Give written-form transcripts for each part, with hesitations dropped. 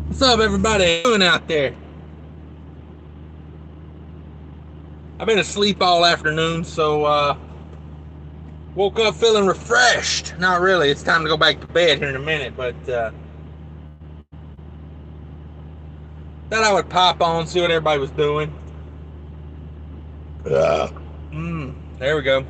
What's up, everybody? Doing out there? I've been asleep all afternoon, so woke up feeling refreshed. Not really. It's time to go back to bed here in a minute, but thought I would pop on, see what everybody was doing. There we go.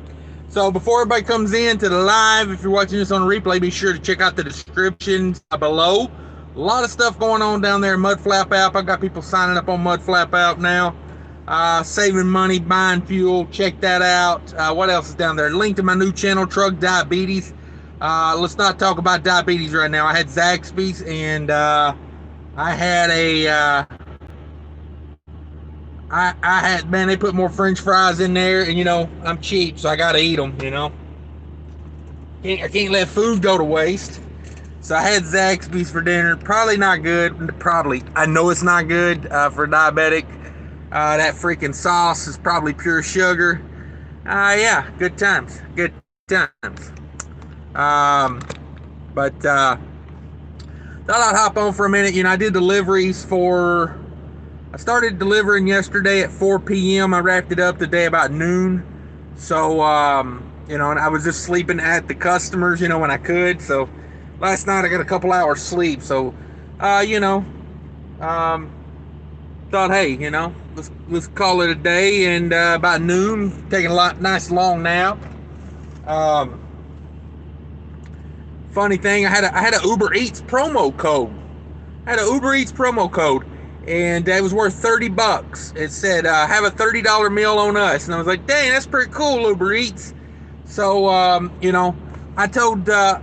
So before everybody comes in to the live, if you're watching this on replay, be sure to check out the descriptions below. A lot of stuff going on down there in Mudflap app. I got people signing up on Mudflap app now. Saving money, buying fuel. Check that out. What else is down there? Link to my new channel, Truck Diabetes. Let's not talk about diabetes right now. I had Zaxby's and I had I had, man, they put more French fries in there, and I'm cheap, so I gotta eat them. I can't let food go to waste. So I had Zaxby's for dinner. Probably not good. Probably, I know it's not good for a diabetic. That freaking sauce is probably pure sugar. Yeah, good times. Good times. But thought I'd hop on for a minute. I did deliveries for. I started delivering yesterday at 4 p.m. I wrapped it up today about noon. So, and I was just sleeping at the customers, when I could. So last night I got a couple hours sleep. So, thought, hey, let's call it a day. And about noon, taking a nice long nap. Funny thing, I had a Uber Eats promo code. And it was worth $30. It said, have a $30 meal on us. And I was like, dang, that's pretty cool, Uber Eats. So, I told the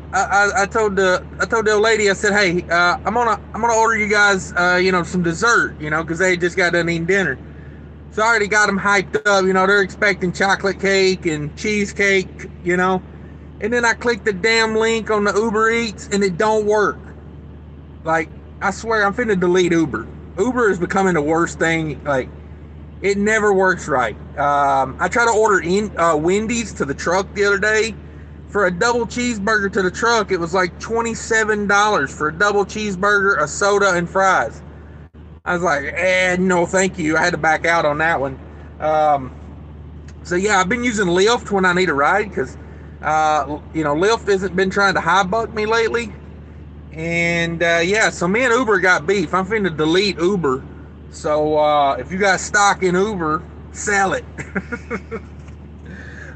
lady, I said, hey, I'm gonna order you guys, some dessert, because they just got done eating dinner. So I already got them hyped up, they're expecting chocolate cake and cheesecake, and then I clicked the damn link on the Uber Eats and it don't work. Like, I swear, I'm finna delete Uber. Uber is becoming the worst thing. Like, it never works right. I tried to order Wendy's to the truck the other day. For a double cheeseburger to the truck, it was like $27 for a double cheeseburger, a soda, and fries. I was like, no, thank you. I had to back out on that one. So yeah, I've been using Lyft when I need a ride because, Lyft hasn't been trying to high buck me lately. And yeah, so me and Uber got beef. I'm finna delete Uber. So if you got stock in Uber, sell it.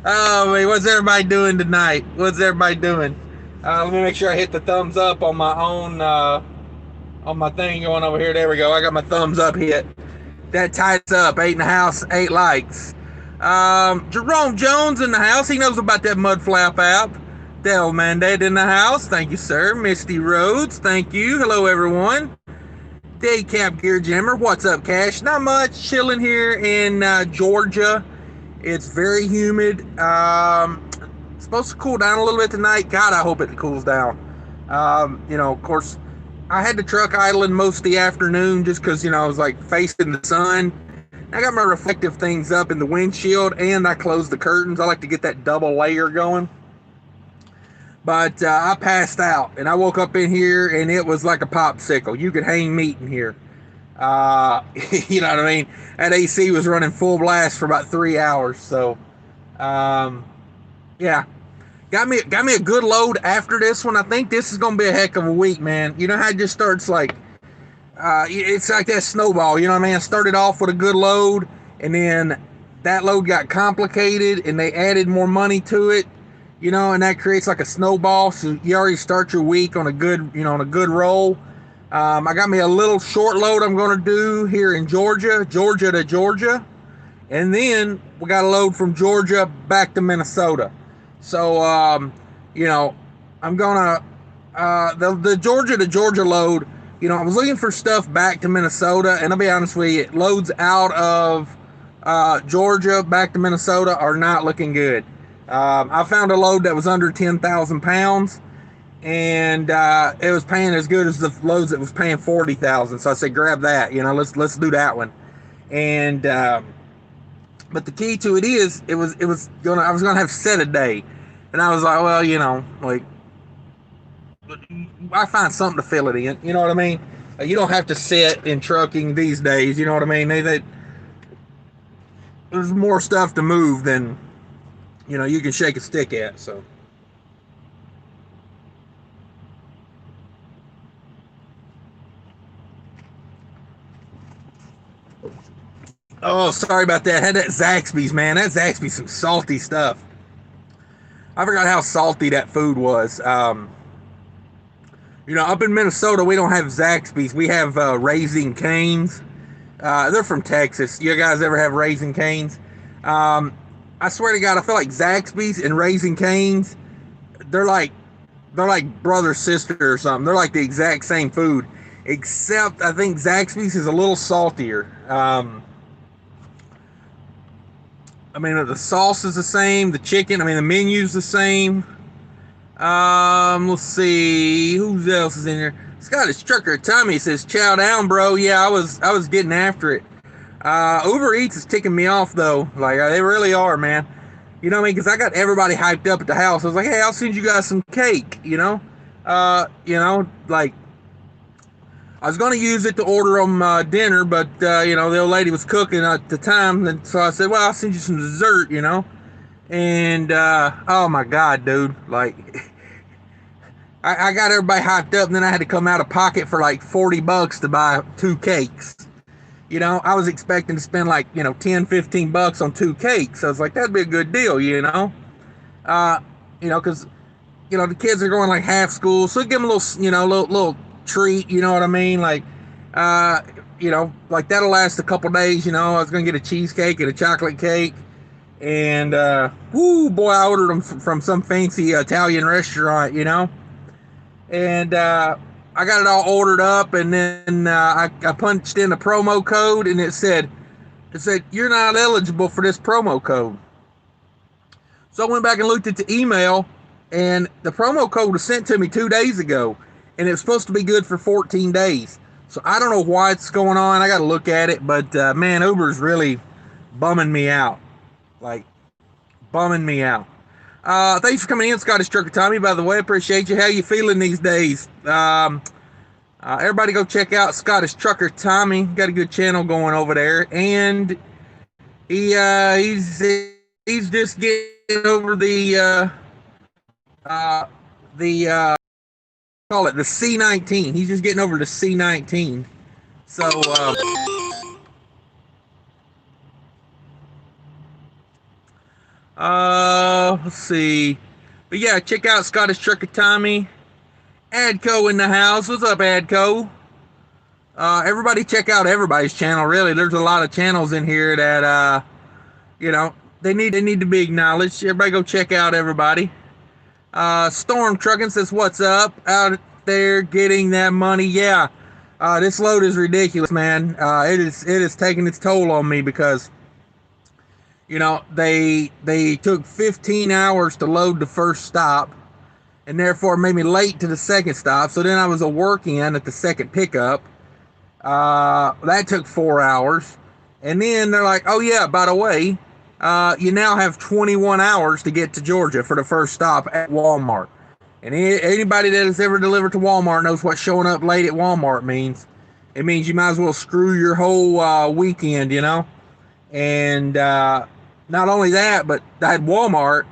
Oh man, what's everybody doing tonight? What's everybody doing? Let me make sure I hit the thumbs up on my own on my thing going over here. There we go. I got my thumbs up hit. That ties up. 8 in the house, 8 likes. Jerome Jones in the house. He knows about that Mudflap app. Del Mandate in the house. Thank you, sir. Misty Rhodes. Thank you. Hello, everyone. Daycap Gear Jammer. What's up, Cash? Not much. Chilling here in Georgia. It's very humid. It's supposed to cool down a little bit tonight. God, I hope it cools down. Of course, I had the truck idling most of the afternoon just because, I was like facing the sun. I got my reflective things up in the windshield and I closed the curtains. I like to get that double layer going. But I passed out and I woke up in here and it was like a popsicle. You could hang meat in here. You know what I mean? That AC was running full blast for about 3 hours. So, yeah, got me a good load after this one. I think this is gonna be a heck of a week, man. You know how it just starts like, it's like that snowball. You know what I mean? I started off with a good load, and then that load got complicated, and they added more money to it. And that creates like a snowball. So you already start your week on a good, on a good roll. I got me a little short load I'm going to do here in Georgia to Georgia. And then we got a load from Georgia back to Minnesota. So, I'm going to, the Georgia to Georgia load, I was looking for stuff back to Minnesota. And I'll be honest with you, loads out of Georgia back to Minnesota are not looking good. I found a load that was under 10,000 pounds. And it was paying as good as the loads that was paying 40,000. So I said, grab that. Let's do that one. And but the key to it is, I was gonna have set a day, and I was like, well, like I find something to fill it in. You know what I mean? You don't have to sit in trucking these days. You know what I mean? There's more stuff to move than you can shake a stick at. So. Oh, sorry about that. I had that Zaxby's, man. That Zaxby's some salty stuff. I forgot how salty that food was. Up in Minnesota, we don't have Zaxby's. We have Raising Cane's. They're from Texas. You guys ever have Raising Cane's? I swear to God, I feel like Zaxby's and Raising Cane's, they're like brother sister or something. They're like the exact same food, except I think Zaxby's is a little saltier. I mean, the sauce is the same. The chicken, I mean, the menu's the same. Let's see, who else is in here? Scottish Trucker Tommy says, "Chow down, bro." Yeah, I was getting after it. Uber Eats is ticking me off though. Like they really are, man. You know what I mean? Because I got everybody hyped up at the house. I was like, "Hey, I'll send you guys some cake." Like I was gonna use it to order them dinner, but the old lady was cooking at the time, and so I said, "Well, I'll send you some dessert," And oh my God, dude! Like I got everybody hyped up, and then I had to come out of pocket for like $40 to buy 2 cakes. I was expecting to spend like, $10-15 on 2 cakes. I was like, that'd be a good deal, because, the kids are going like half school. So give them a little, little treat, you know what I mean? Like, like that'll last a couple days, I was going to get a cheesecake and a chocolate cake. And, boy, I ordered them from some fancy Italian restaurant, And, I got it all ordered up, and then I punched in a promo code, and it said, "You're not eligible for this promo code." So I went back and looked at the email, and the promo code was sent to me 2 days ago, and it was supposed to be good for 14 days. So I don't know what's going on. I got to look at it, but man, Uber's really bumming me out. Like, bumming me out. Thanks for coming in, Scottish Trucker Tommy, by the way. Appreciate you. How you feeling these days? Everybody go check out Scottish Trucker Tommy. Got a good channel going over there. And he's just getting over call it the C19. He's just getting over the C19. So let's see. But yeah, check out Scottish Trucker Tommy. Adco in the house. What's up, Adco? Everybody check out everybody's channel, really. There's a lot of channels in here that they need to be acknowledged. Everybody go check out everybody. Storm Trucking says, "What's up out there getting that money?" Yeah. This load is ridiculous, man. It is taking its toll on me because they took 15 hours to load the first stop, and therefore made me late to the second stop. So then I was a work-in at the second pickup. That took 4 hours. And then they're like, "Oh yeah, by the way, you now have 21 hours to get to Georgia for the first stop at Walmart." And anybody that has ever delivered to Walmart knows what showing up late at Walmart means. It means you might as well screw your whole weekend, And not only that, but I had Walmart.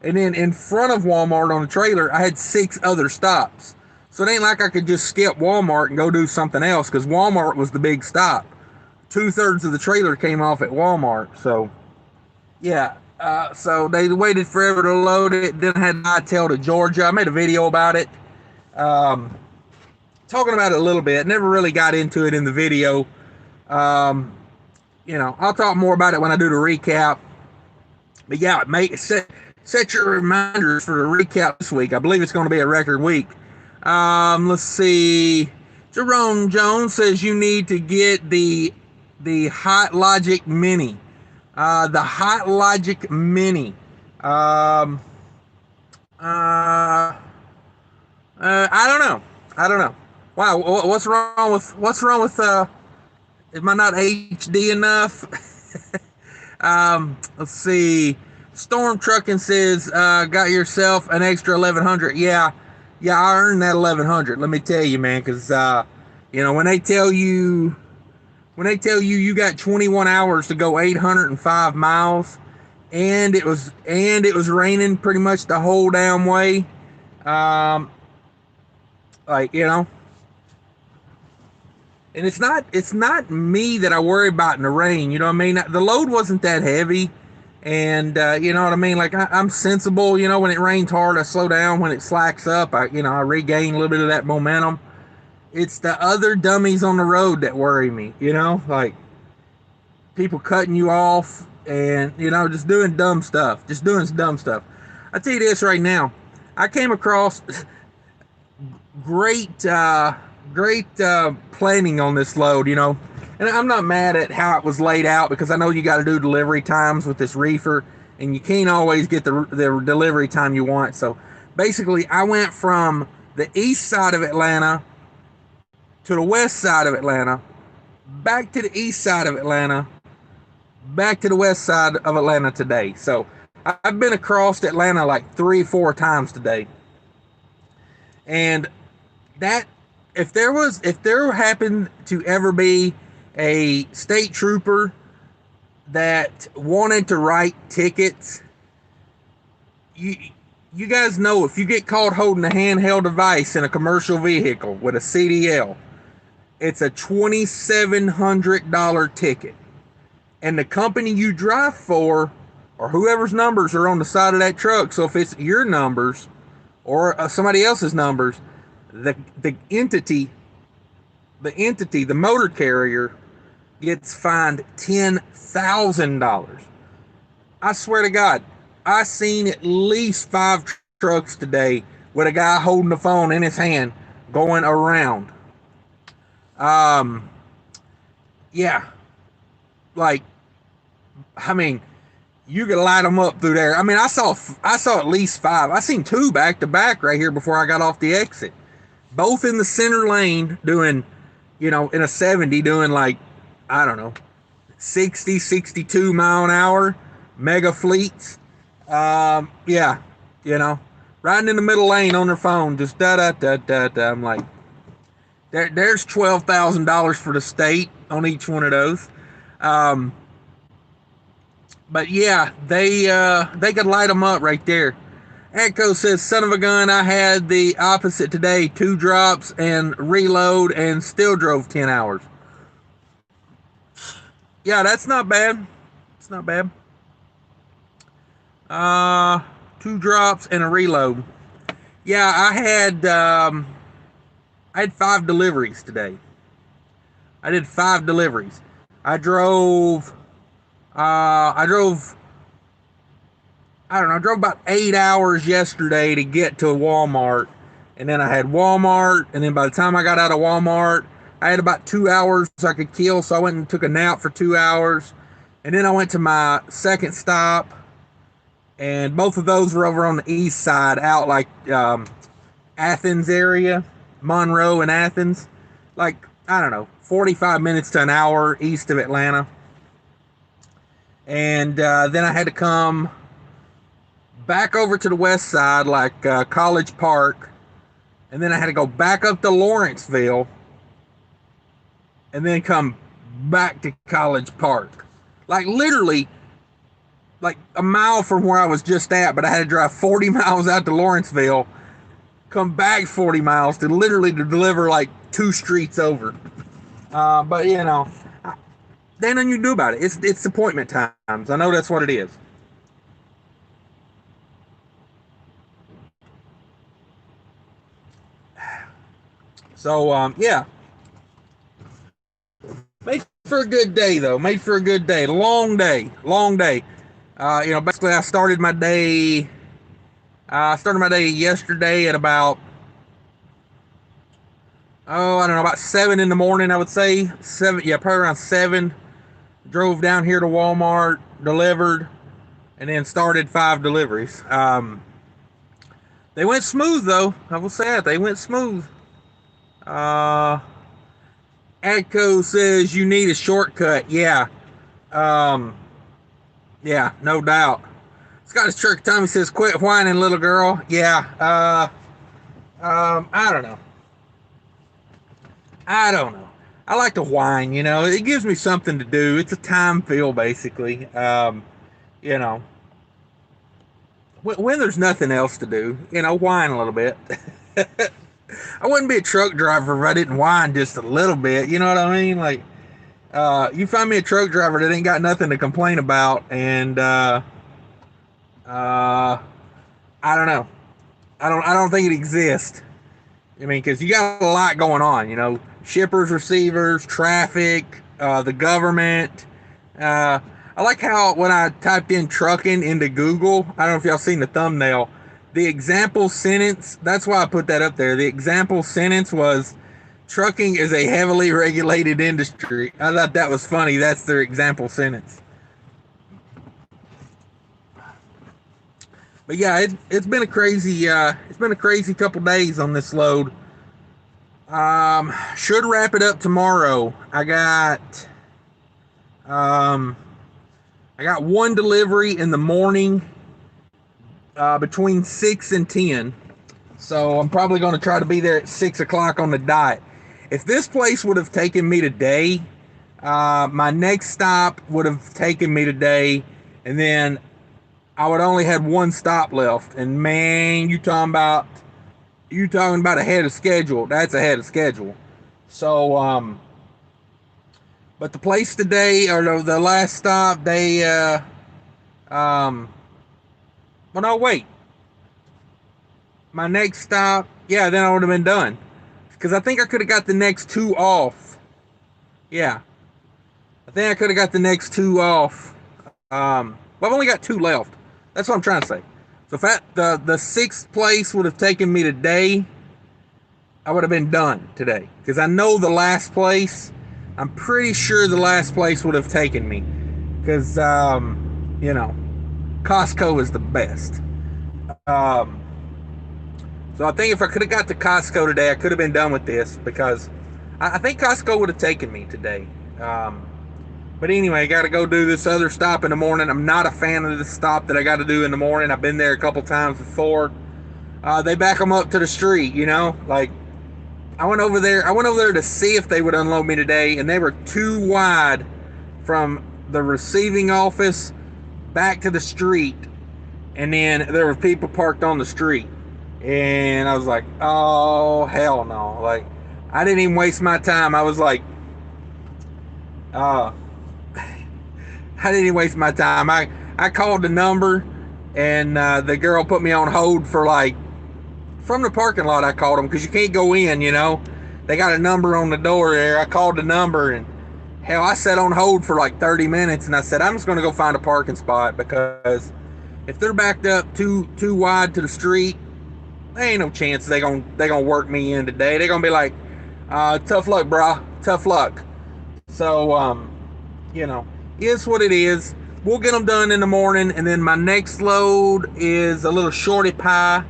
And then in front of Walmart on the trailer, I had 6 other stops. So it ain't like I could just skip Walmart and go do something else, because Walmart was the big stop. 2/3 of the trailer came off at Walmart. So, yeah. So they waited forever to load it. Then I had to hightail to Georgia. I made a video about it. Talking about it a little bit. Never really got into it in the video. I'll talk more about it when I do the recap. But yeah, set your reminders for the recap this week. I believe it's going to be a record week. Let's see. Jerome Jones says you need to get the Hot Logic Mini. The Hot Logic Mini. I don't know. Wow, what's wrong with am I not HD enough? Let's see. Storm Trucking says, got yourself an extra 1100. Yeah, I earned that 1100. Let me tell you, man, because When they tell you you got 21 hours to go 805 miles, and it was raining pretty much the whole damn way. Um, like and it's not me that I worry about in the rain. You know what I mean? The load wasn't that heavy, and you know what I mean. Like I'm sensible. When it rains hard, I slow down. When it slacks up, I regain a little bit of that momentum. It's the other dummies on the road that worry me. Like people cutting you off and just doing dumb stuff. Just doing dumb stuff. I tell you this right now. I came across great planning on this load, and I'm not mad at how it was laid out because I know you got to do delivery times with this reefer, and you can't always get the delivery time you want. So basically, I went from the east side of Atlanta to the west side of Atlanta, back to the east side of Atlanta, back to the west side of Atlanta today. So I've been across Atlanta like 3-4 times today, and that if there happened to ever be a state trooper that wanted to write tickets, you guys know if you get caught holding a handheld device in a commercial vehicle with a CDL, it's a $2,700 ticket, and the company you drive for or whoever's numbers are on the side of that truck. So if it's your numbers or somebody else's numbers, the entity, the motor carrier, gets fined $10,000. I swear to God, I seen at least 5 trucks today with a guy holding the phone in his hand going around. Yeah, like, I mean, you could light them up through there. I mean, I saw at least 5. I seen 2 back to back right here before I got off the exit. Both in the center lane doing, in a 70 doing like, I don't know, 60, 62 mile an hour, mega fleets. Yeah, riding in the middle lane on their phone, just da da da da da. I'm like, there's $12,000 for the state on each one of those. But yeah, they could light them up right there. Echo says, son of a gun, I had the opposite today. 2 drops and reload and still drove 10 hours. Yeah, that's not bad. It's not bad. 2 drops and a reload. Yeah, I had 5 deliveries today. I did 5 deliveries. I drove I drove about 8 hours yesterday to get to Walmart. And then I had Walmart. And then by the time I got out of Walmart, I had about 2 hours I could kill. So I went and took a nap for 2 hours. And then I went to my second stop. And both of those were over on the east side, out like Athens area, Monroe and Athens. Like, I don't know, 45 minutes to an hour east of Atlanta. And then I had to come back over to the west side, like College Park, and then I had to go back up to Lawrenceville, and then come back to College Park. Like literally, like a mile from where I was just at, but I had to drive 40 miles out to Lawrenceville, come back 40 miles to deliver like 2 streets over. But there ain't nothing you can do about it. It's appointment times. I know that's what it is. So yeah, made for a good day though. Made for a good day. Long day. Long day. Basically, I started my day. I started my day yesterday at about I don't know, about 7 in the morning. I would say 7. Yeah, probably around 7. Drove down here to Walmart, delivered, and then started 5 deliveries. They went smooth though. I will say that they went smooth. Uh, Adco says you need a shortcut. Yeah. Um, yeah, no doubt. Scottish Church Tommy says, quit whining, little girl. Yeah. I don't know. I don't know. I like to whine, you know. It gives me something to do. It's a time fill, basically. You know, when there's nothing else to do, you know, whine a little bit. I wouldn't be a truck driver if I didn't whine just a little bit. You know what I mean? Like, you find me a truck driver that ain't got nothing to complain about, and uh, I don't know. I don't think it exists. I mean, because you got a lot going on, you know, shippers, receivers, traffic, the government. Uh, I like how when I typed in trucking into Google, I don't know if y'all seen the thumbnail, the example sentence, that's why I put that up there. The example sentence was trucking is a heavily regulated industry. I thought that was funny. That's their example sentence. But yeah, it's been a crazy couple days on this load. Should wrap it up tomorrow. Um, I got one delivery in the morning, between 6 and 10. So I'm probably going to try to be there at 6 o'clock on the dot. If this place would have taken me today, my next stop would have taken me today, and then I would only had one stop left. And man, you talking about ahead of schedule. That's ahead of schedule. So, but the place today, or the last stop, well, no, wait. My next stop, yeah, then I would have been done. Because I think I could have got the next two off. Yeah. I think I could have got the next two off. Well, I've only got two left. That's what I'm trying to say. So if the sixth place would have taken me today, I would have been done today. Because I know the last place, I'm pretty sure the last place would have taken me. Because, you know, Costco is the best. Um, so I think if I could have got to Costco today, I could have been done with this. Because I think Costco would have taken me today. But anyway, I got to go do this other stop in the morning. I'm not a fan of this stop that I got to do in the morning. I've been there a couple times before. They back them up to the street, you know. Like, I went over there to see if they would unload me today, and they were too wide from the receiving office back to the street, and then there were people parked on the street, and I was like, oh hell no! Like, I didn't even waste my time. I was like, I didn't even waste my time. I called the number, and the girl put me on hold for like, from the parking lot. I called them because you can't go in, you know. They got a number on the door there. I called the number, and hell, I sat on hold for like 30 minutes, and I said, I'm just going to go find a parking spot, because if they're backed up too wide to the street, there ain't no chance they gonna work me in today. They're gonna be like, tough luck, brah, tough luck. So, you know, is what it is. We'll get them done in the morning, and then my next load is a little shorty pie,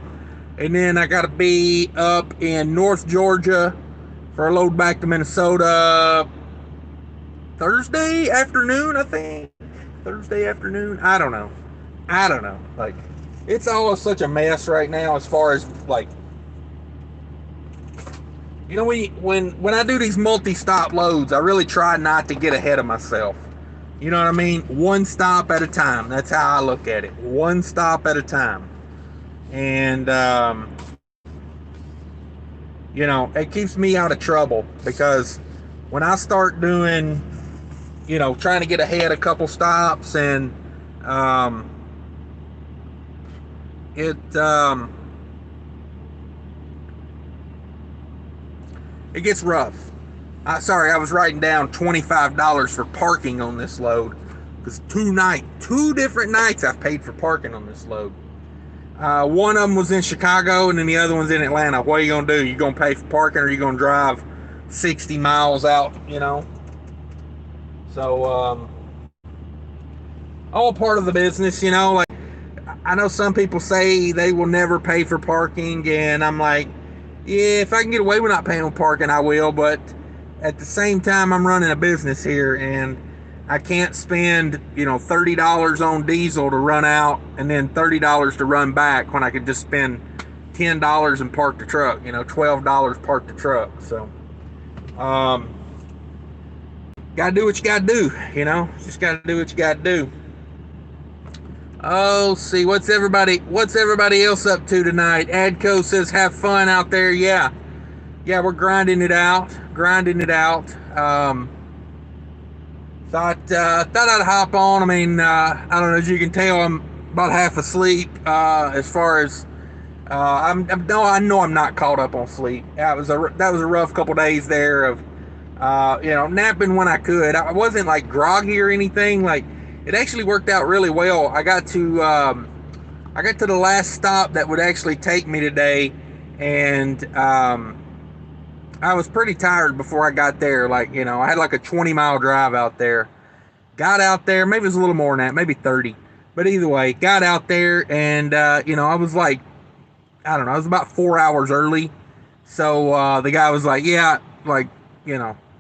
and then I gotta be up in North Georgia for a load back to Minnesota Thursday afternoon, I think. Thursday afternoon. I don't know. Like, it's all such a mess right now as far as, like, you know, when I do these multi-stop loads, I really try not to get ahead of myself. You know what I mean? One stop at a time. That's how I look at it. One stop at a time. And, you know, it keeps me out of trouble, because when I start doing, you know, trying to get ahead a couple stops, and it it gets rough. Sorry, I was writing down $25 for parking on this load, because two different nights I've paid for parking on this load. One of them was in Chicago, and then the other one's in Atlanta. What are you gonna do? You gonna pay for parking, or are you gonna drive 60 miles out? You know. So, all part of the business, you know. Like, I know some people say they will never pay for parking, and I'm like, yeah, if I can get away with not paying for parking, I will. But at the same time, I'm running a business here, and I can't spend, you know, $30 on diesel to run out, and then $30 to run back, when I could just spend $10 and park the truck. You know, $12 park the truck. So, Um, gotta do what you gotta do, you know. Just gotta do what you gotta do. Oh, see what's everybody else up to tonight? Adco says have fun out there. Yeah, yeah, we're grinding it out. Thought I'd hop on. I mean, I don't know. As you can tell, I'm about half asleep. As far as no, I know I'm not caught up on sleep. That was a rough couple days there of napping when I could. I wasn't like groggy or anything. Like it actually worked out really well. I got to the last stop that would actually take me today, and I was pretty tired before I got there. Like I had like a 20-mile drive out there. Got out there, maybe it was a little more than that, maybe 30. But either way, got out there, and I was like, I don't know, I was about 4 hours early. So the guy was like, yeah, like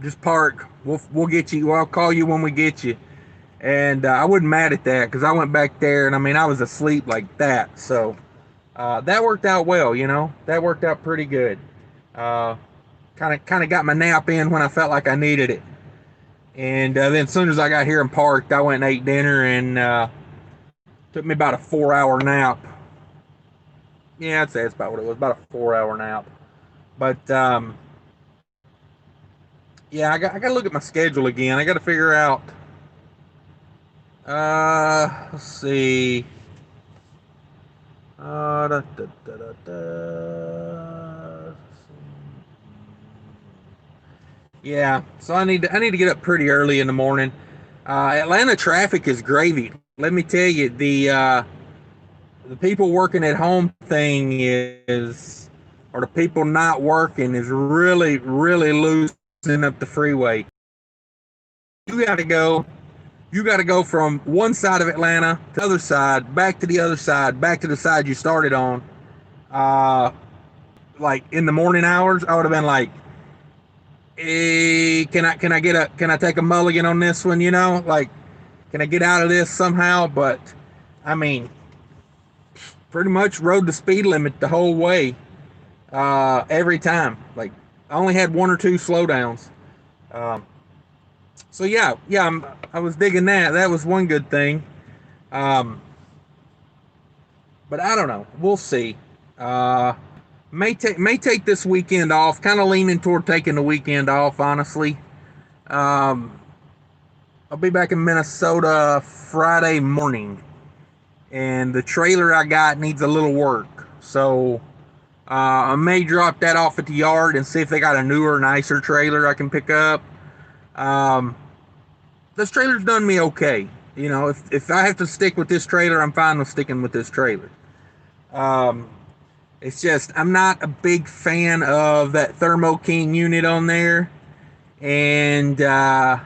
just park. We'll get you. I'll call you when we get you. And I wasn't mad at that because I went back there, and I mean I was asleep like that. So that worked out well. That worked out pretty good. Kind of got my nap in when I felt like I needed it. And then as soon as I got here and parked, I went and ate dinner, and took me about a 4 hour nap. Yeah, I'd say it's about what it was, about a 4 hour nap. But yeah, I got to look at my schedule again. I got to figure out. Let's see. Da, da, da, da, da. Yeah, so I need to get up pretty early in the morning. Atlanta traffic is gravy. Let me tell you, the people working at home thing is, or the people not working is really, really loosening up the freeway. You got to go. You got to go from one side of Atlanta to the other side, back to the other side, back to the side you started on. Uh, like in the morning hours, I would have been like, "Hey, can I take a mulligan on this one? Like, can I get out of this somehow?" But I mean, pretty much rode the speed limit the whole way, every time. Like, I only had one or two slowdowns. Um, so yeah, I was digging that. That was one good thing. Um, but I don't know. We'll see. Uh, may take this weekend off. Kind of leaning toward taking the weekend off. Honestly, um, I'll be back in Minnesota Friday morning, and the trailer I got needs a little work. So I may drop that off at the yard and see if they got a newer, nicer trailer I can pick up. Um, this trailer's done me okay. If I have to stick with this trailer, I'm fine with sticking with this trailer. Um, it's just I'm not a big fan of that Thermo King unit on there, and I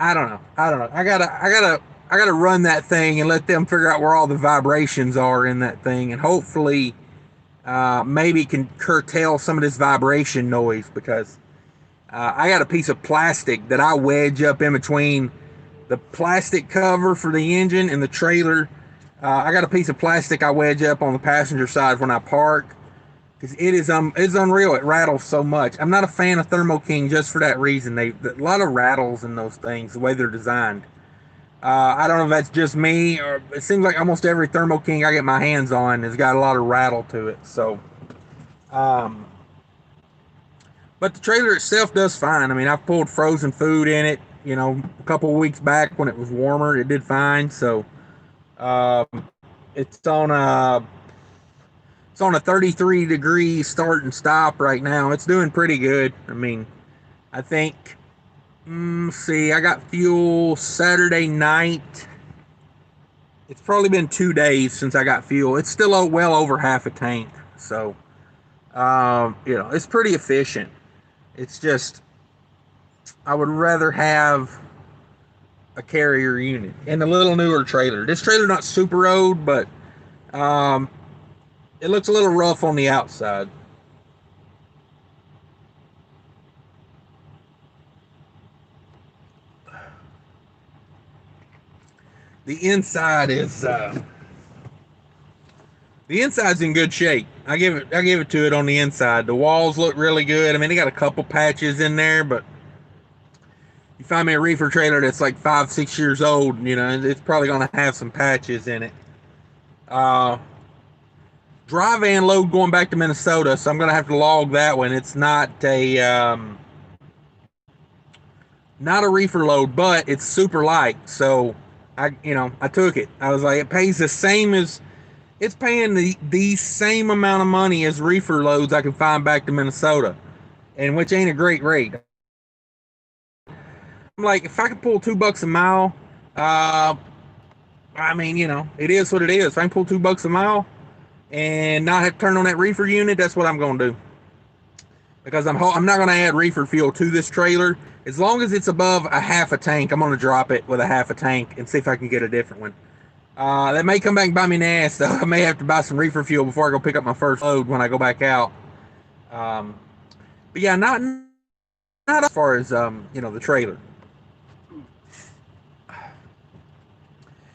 don't know. I gotta run that thing and let them figure out where all the vibrations are in that thing, and hopefully maybe can curtail some of this vibration noise because I got a piece of plastic that I wedge up in between the plastic cover for the engine and the trailer. I got a piece of plastic I wedge up on the passenger side when I park because it's unreal. It rattles so much. I'm not a fan of Thermo King just for that reason. A lot of rattles in those things the way they're designed. I don't know if that's just me, or it seems like almost every Thermo King I get my hands on has got a lot of rattle to it. So, um, but the trailer itself does fine. I mean, I've pulled frozen food in it. A couple of weeks back when it was warmer, it did fine. So, um, it's on a it's on a 33-degree start and stop right now. It's doing pretty good. I mean, I think. See, I got fuel Saturday night. It's probably been 2 days since I got fuel. It's still well over half a tank. So, it's pretty efficient. It's just I would rather have a carrier unit and a little newer trailer. This trailer not super old, but um, it looks a little rough on the outside. The inside is The inside's in good shape. I give it to it on the inside. The walls look really good. I mean, they got a couple patches in there, but you find me a reefer trailer that's like 5, 6 years old, it's probably going to have some patches in it. Uh, Dry van load going back to Minnesota, so I'm going to have to log that one. It's not a reefer load, but it's super light, so I took it. I was like, it pays the same as it's paying the same amount of money as reefer loads I can find back to Minnesota, and which ain't a great rate. I'm like, if I could pull $2 a mile, I mean, it is what it is. If I can pull $2 a mile and not have to turn on that reefer unit, that's what I'm going to do. Because I'm not going to add reefer fuel to this trailer. As long as it's above a half a tank, I'm going to drop it with a half a tank and see if I can get a different one. That may come back and bite me in the ass, though. I may have to buy some reefer fuel before I go pick up my first load when I go back out. But yeah, not as far as the trailer.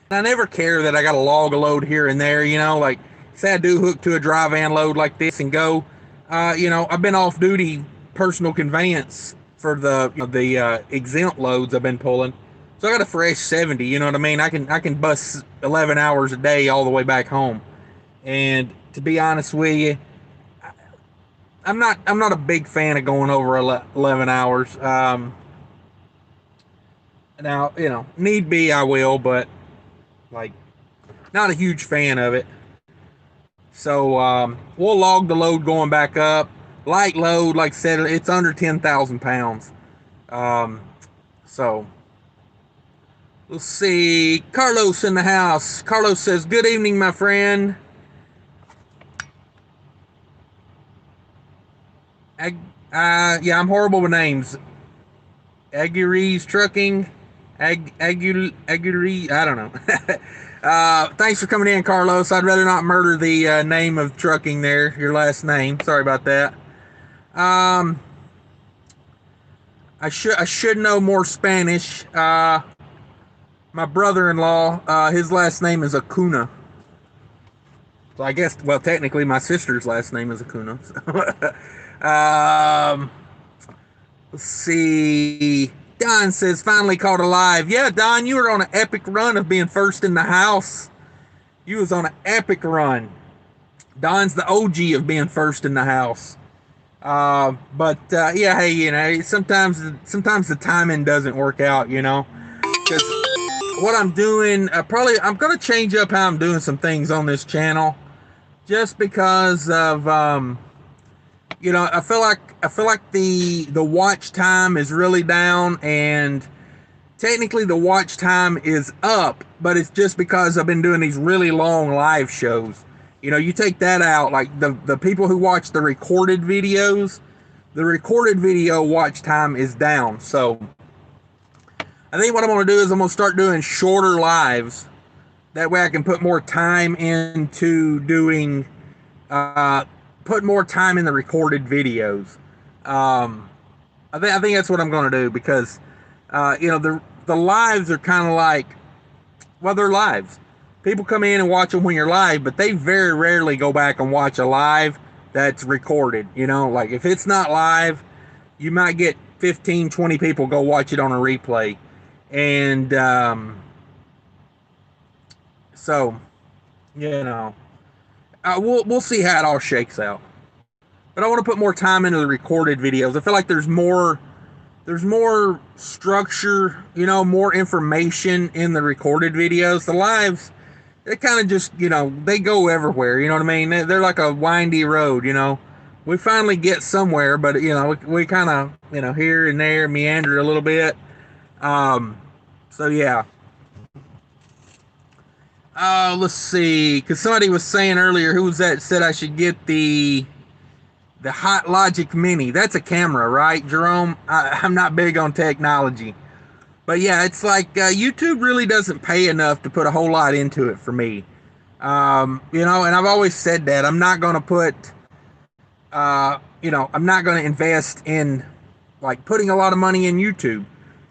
I never care that I got to log a load here and there. Like say I do hook to a dry van load like this and go. I've been off duty personal conveyance for the exempt loads I've been pulling. So I got a fresh 70, you know what I mean? I can bust 11 hours a day all the way back home. And to be honest with you, I'm not a big fan of going over 11 hours. Now, need be I will, but like not a huge fan of it. So we'll log the load going back up. Light load, like I said, it's under 10,000 pounds. So let's see. Carlos in the house. Carlos says, "Good evening, my friend." Yeah, I'm horrible with names. Aguirre's Trucking. Aguirre. I don't know. Thanks for coming in, Carlos. I'd rather not murder the name of trucking there, your last name. Sorry about that. I should know more Spanish. My brother-in-law, his last name is Acuna. So I guess, well, technically my sister's last name is Acuna. So. Let's see. Don says, finally caught alive. Yeah, Don, you were on an epic run of being first in the house. You was on an epic run. Don's the OG of being first in the house. Yeah, hey, sometimes the timing doesn't work out, because what I'm doing, I'm going to change up how I'm doing some things on this channel, just because of, I feel like the watch time is really down, and technically the watch time is up, but it's just because I've been doing these really long live shows. You take that out, like the people who watch the recorded videos, the recorded video watch time is down. So I think what I'm going to do is I'm going to start doing shorter lives. That way I can put more time into doing, put more time in the recorded videos. I think that's what I'm going to do, because, the lives are kind of like, well, they're lives. People come in and watch them when you're live, but they very rarely go back and watch a live that's recorded. Like if it's not live, you might get 15, 20 people go watch it on a replay. And so, we'll see how it all shakes out. But I want to put more time into the recorded videos. I feel like there's more structure, more information in the recorded videos. The lives, they kind of just, they go everywhere. You know what I mean? They're like a windy road. We finally get somewhere, but we kind of, here and there meander a little bit. So yeah. Let's see, because somebody was saying earlier, who was that said I should get the Hot Logic Mini? That's a camera, right, Jerome? I'm not big on technology, but yeah, it's like YouTube really doesn't pay enough to put a whole lot into it for me. And I've always said that I'm not going to put, I'm not going to invest in like putting a lot of money in YouTube.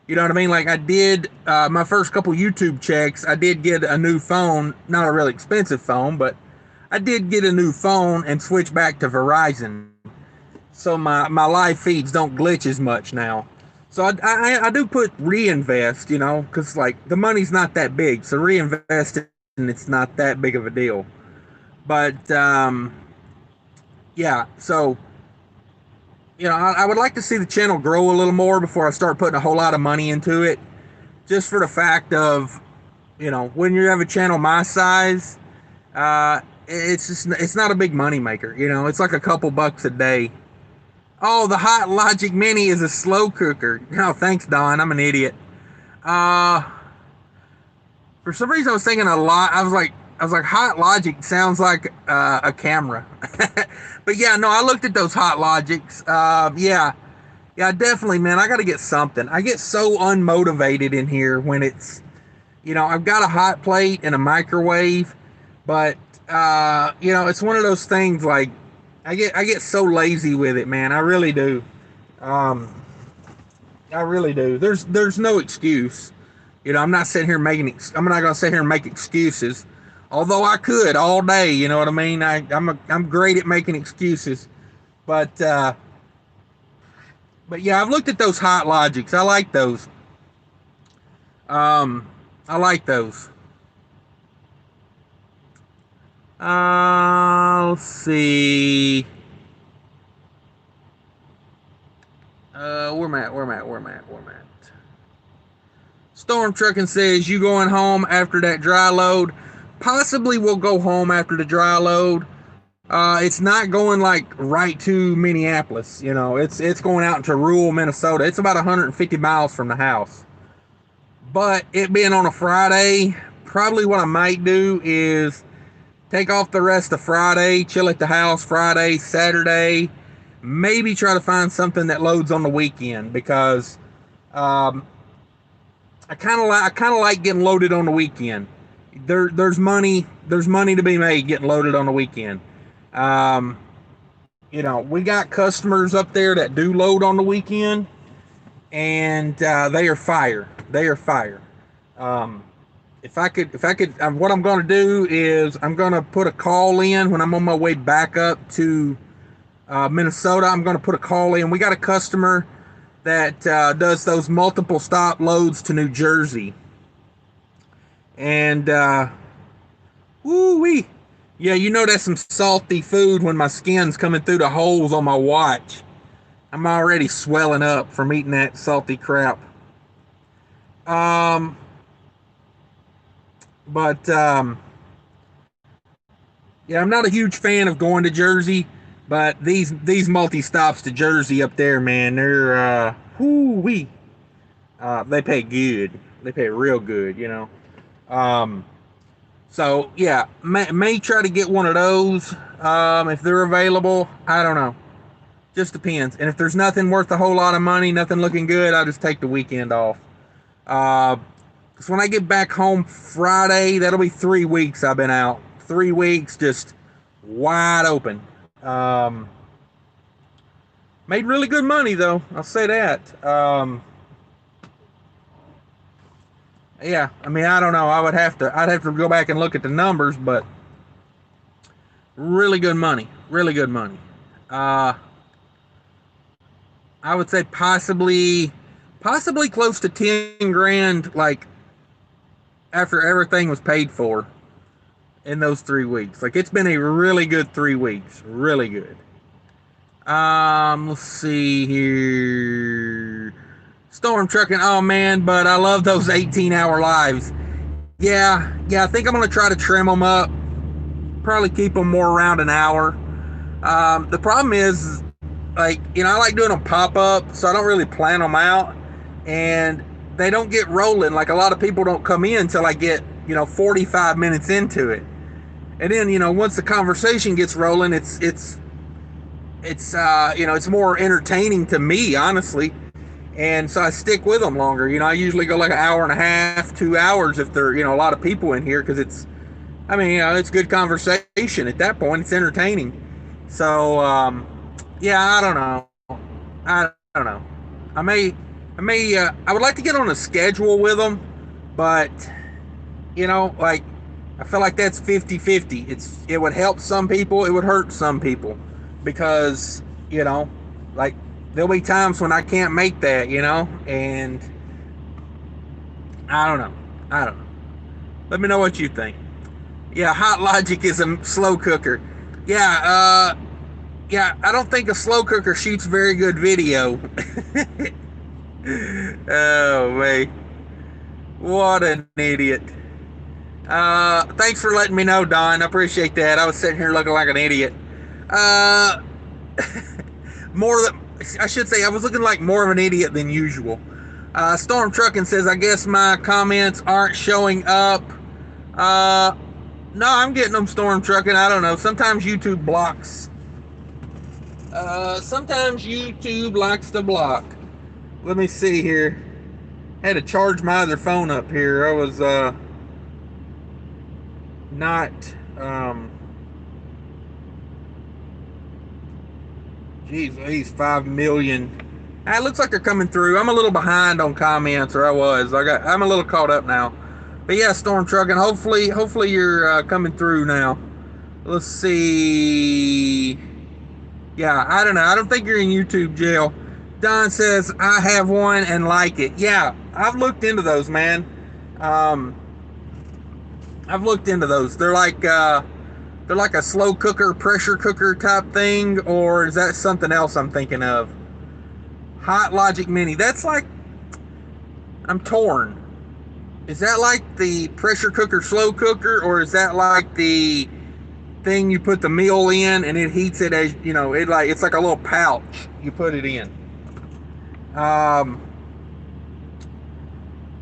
You know what I mean? Like I did my first couple YouTube checks, I did get a new phone, not a really expensive phone, but I did get a new phone and switch back to Verizon, so my live feeds don't glitch as much now. So I do put reinvest, because like the money's not that big, so reinvest and it's not that big of a deal. But yeah, so I would like to see the channel grow a little more before I start putting a whole lot of money into it. Just for the fact of, when you have a channel my size, it's not a big money maker. It's like a couple bucks a day. Oh, the Hot Logic Mini is a slow cooker. No, thanks, Don. I'm an idiot. Uh, for some reason, I was thinking a lot. I was like, Hot Logic sounds like a camera. But yeah, no, I looked at those Hot Logics. Yeah, definitely, man. I got to get something. I get so unmotivated in here when I've got a hot plate and a microwave, but it's one of those things like I get so lazy with it, man. I really do. Um, I really do. There's no excuse. I'm not sitting here I'm not gonna sit here and make excuses. Although I could all day, you know what I mean. I'm great at making excuses, but yeah, I've looked at those Hot Logics. I like those. I like those. Let's see. Where am I at? Where am I at? Where am I at? Where am I at? Storm Trucking says, you going home after that dry load? Possibly we'll go home after the dry load. It's not going like right to Minneapolis. It's going out into rural Minnesota. It's about 150 miles from the house. But it being on a Friday, probably what I might do is take off the rest of Friday, chill at the house Friday, Saturday, maybe try to find something that loads on the weekend because I kind of like getting loaded on the weekend. There's money to be made getting loaded on the weekend. Um, we got customers up there that do load on the weekend, and they are fire. They are fire. Um, if I could, what I'm going to do is I'm going to put a call in when I'm on my way back up to Minnesota. I'm going to put a call in. We got a customer that does those multiple stop loads to New Jersey, and woo wee, yeah, that's some salty food when my skin's coming through the holes on my watch. I'm already swelling up from eating that salty crap. Um, but yeah, I'm not a huge fan of going to Jersey, but these multi stops to Jersey up there, man, they're whoo wee. They pay good. They pay real good. Um, so yeah, may try to get one of those if they're available. I don't know. Just depends. And if there's nothing worth a whole lot of money, nothing looking good, I'll just take the weekend off. Uh, so when I get back home Friday, that'll be 3 weeks I've been out. 3 weeks just wide open. Um, Made really good money though. I'll say that. Yeah, I mean, I don't know. I'd have to go back and look at the numbers, but really good money. Really good money. Uh, I would say possibly close to 10 grand, like after everything was paid for in those 3 weeks. Like it's been a really good 3 weeks. Really good. Let's see here. Storm trucking. Oh man, but I love those 18-hour lives. Yeah. I think I'm gonna try to trim them up. Probably keep them more around an hour. The problem is, like, I like doing them pop up, so I don't really plan them out, and they don't get rolling. Like a lot of people don't come in until I get 45 minutes into it, and then once the conversation gets rolling, it's more entertaining to me, honestly. And so I stick with them longer. I usually go like an hour and a half, 2 hours if there a lot of people in here because it's good conversation at that point. It's entertaining. So yeah, I don't know. I don't know. I would like to get on a schedule with them, but like I feel like that's 50-50. It would help some people, it would hurt some people, because you know, like there'll be times when I can't make that, and I don't know. I don't know. Let me know what you think. Yeah, Hot Logic is a slow cooker. Yeah, yeah, I don't think a slow cooker shoots very good video. Oh man, what an idiot. Thanks for letting me know, Don. I appreciate that. I was sitting here looking like an idiot. Uh, more than I should say, I was looking like more of an idiot than usual. Storm Trucking says, I guess my comments aren't showing up. Uh, no, I'm getting them, Storm Trucking. I don't know. Sometimes YouTube blocks. Sometimes YouTube likes to block. Let me see here. I had to charge my other phone up here. I was not. Geez, he's 5 million. It looks like they're coming through. I'm a little behind on comments, or I was. I'm a little caught up now. But yeah, Storm Trucking. Hopefully you're coming through now. Let's see. Yeah, I don't know. I don't think you're in YouTube jail. Don says, I have one and like it. Yeah, I've looked into those, man. I've looked into those. They're like a slow cooker, pressure cooker type thing, or is that something else I'm thinking of? Hot Logic Mini. That's like, I'm torn. Is that like the pressure cooker, slow cooker, or is that like the thing you put the meal in and it heats it as it's like a little pouch you put it in?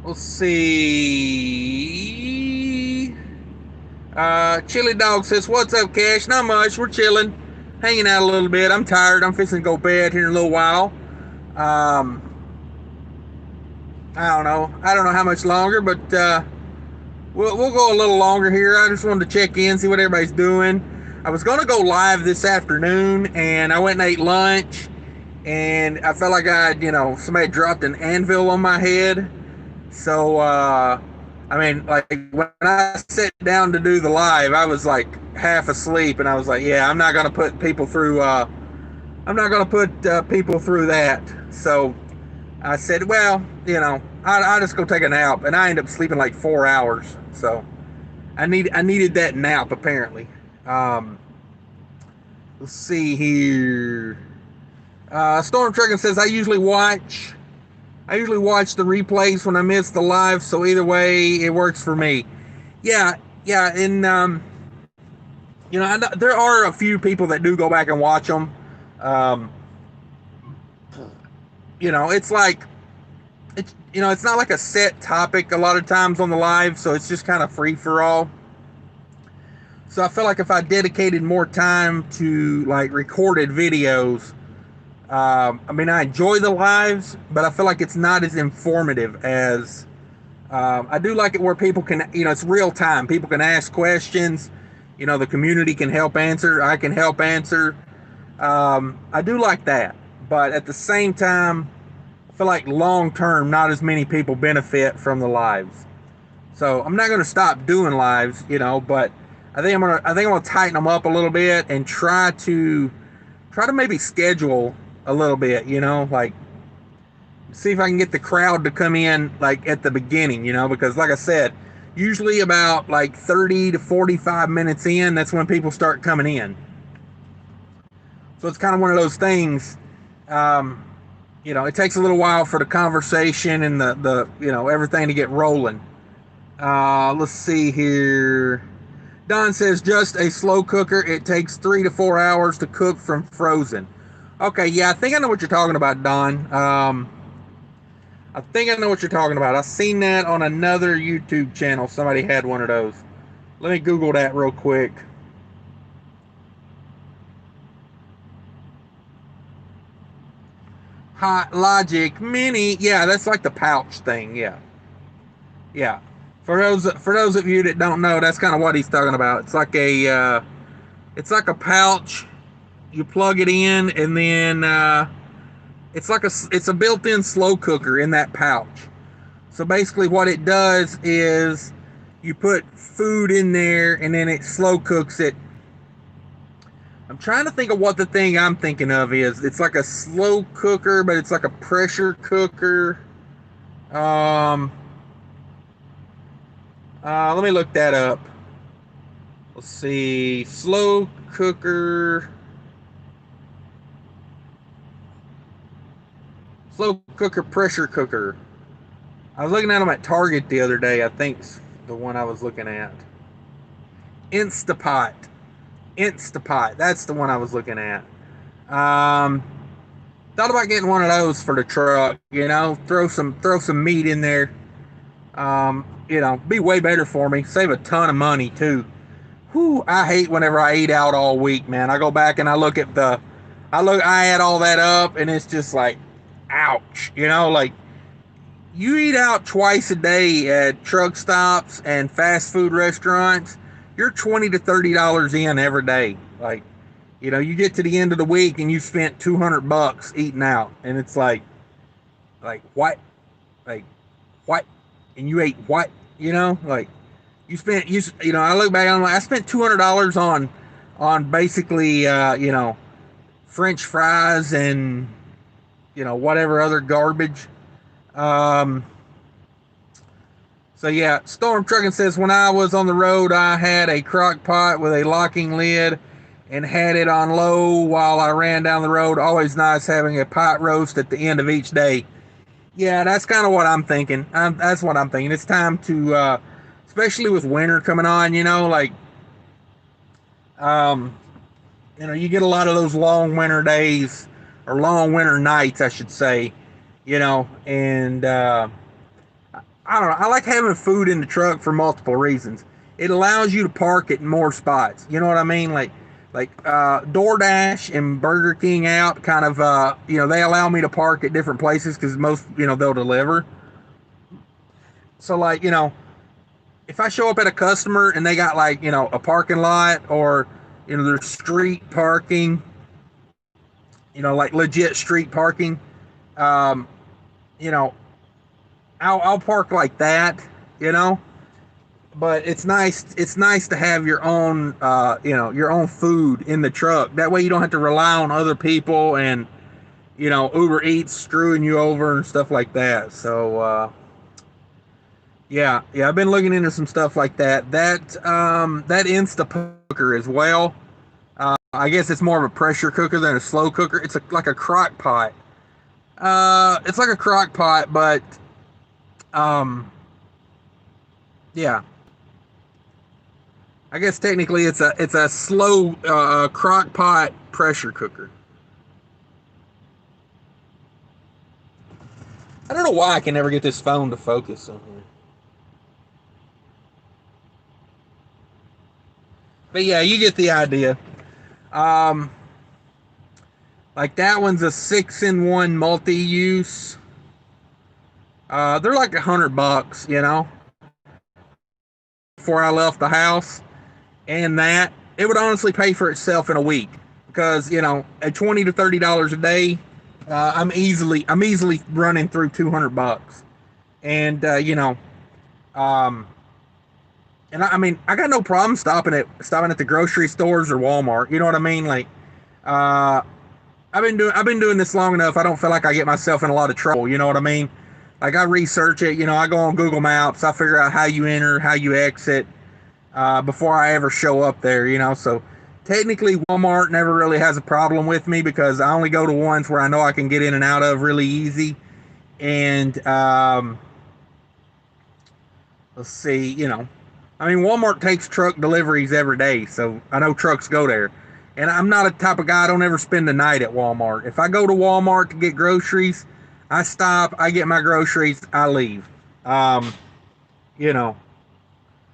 Let's see. Chili Dog says, what's up, Cash? Not much. We're chilling, hanging out a little bit. I'm tired. I'm fixing to go to bed here in a little while. I don't know. I don't know how much longer, but we'll go a little longer here. I just wanted to check in, see what everybody's doing. I was going to go live this afternoon, and I went and ate lunch, and I felt like somebody dropped an anvil on my head. So, like when I sat down to do the live, I was like half asleep, and I was like, yeah, I'm not going to put people through that. So I said, well, I'll just go take a nap, and I ended up sleeping like 4 hours. So I needed that nap apparently. Let's see here. Storm Trucking says, I usually watch the replays when I miss the live, so either way, it works for me. Yeah, and I know there are a few people that do go back and watch them. It's like it's not like a set topic a lot of times on the live, so it's just kind of free for all. So I feel like if I dedicated more time to like recorded videos, I enjoy the lives, but I feel like it's not as informative as I do like it where people can, it's real time. People can ask questions. The community can help answer. I can help answer. I do like that, but at the same time, I feel like long term, not as many people benefit from the lives. So I'm not going to stop doing lives, but I think I'm gonna tighten them up a little bit and try to maybe schedule a little bit, like see if I can get the crowd to come in like at the beginning, because like I said, usually about like 30 to 45 minutes in, that's when people start coming in. So it's kind of one of those things, it takes a little while for the conversation and the everything to get rolling. Let's see here. Don says, just a slow cooker. It takes 3 to 4 hours to cook from frozen. Okay, yeah, I think I know what you're talking about, Don. I think I know what you're talking about. I've seen that on another YouTube channel. Somebody had one of those. Let me Google that real quick. Hot Logic Mini. Yeah, that's like the pouch thing. Yeah. For those of you that don't know, that's kind of what he's talking about. It's like a pouch. You plug it in, and then it's a built-in slow cooker in that pouch. So basically, what it does is you put food in there and then it slow cooks it. I'm trying to think of what the thing I'm thinking of is. It's like a slow cooker, but it's like a pressure cooker. Um, Let me look that up. Let's see. Slow cooker. Slow cooker, pressure cooker. I was looking at them at Target the other day. I think's the one I was looking at. Instapot. Instapot. That's the one I was looking at. Um, Thought about getting one of those for the truck. You know, throw some meat in there. Be way better for me. Save a ton of money too. Whew, I hate whenever I eat out all week, man. I go back and I look at I add all that up, and it's just like, ouch. Like you eat out twice a day at truck stops and fast food restaurants, you're $20 to $30 in every day. Like, you get to the end of the week and you spent $200 eating out, and it's like what, like what, and you ate what, like you spent I look back, I'm like, I spent $200 on basically French fries and whatever other garbage. Um, So yeah, Storm Trucking says, when I was on the road, I had a crock pot with a locking lid and had it on low while I ran down the road. Always nice having a pot roast at the end of each day. Yeah, that's kind of what I'm thinking. That's what I'm thinking. It's time to, especially with winter coming on, um, you get a lot of those long winter days or long winter nights, I should say, and I don't know. I like having food in the truck for multiple reasons. It allows you to park at more spots. You know what I mean? Like DoorDash and Burger King out kind of they allow me to park at different places because most they'll deliver. So like if I show up at a customer and they got like a parking lot or there's street parking, like legit street parking, um, you know I'll park like that, you know. But it's nice. It's nice to have your own, your own food in the truck. That way you don't have to rely on other people and Uber Eats screwing you over and stuff like that. So yeah, I've been looking into some stuff like that. That Insta cooker as well. I guess it's more of a pressure cooker than a slow cooker. It's like a crock pot. It's like a crock pot, but um, yeah, I guess technically it's a slow crock pot pressure cooker. I don't know why I can never get this phone to focus on here. But yeah, you get the idea. Um, like that one's a 6-in-1 multi-use. They're like $100, before I left the house, and that it would honestly pay for itself in a week because at $20 to $30 a day, I'm easily running through $200, and um, and I mean I got no problem stopping at the grocery stores or Walmart. You know what I mean? Like, uh, I've been doing this long enough. I don't feel like I get myself in a lot of trouble. You know what I mean? Like I research it. I go on Google Maps. I figure out how you enter, how you exit, before I ever show up there. So technically Walmart never really has a problem with me because I only go to ones where I know I can get in and out of really easy. And let's see, I mean Walmart takes truck deliveries every day, so I know trucks go there. And I'm not a type of guy, I don't ever spend the night at Walmart. If I go to Walmart to get groceries, I stop, I get my groceries, I leave. Um, you know,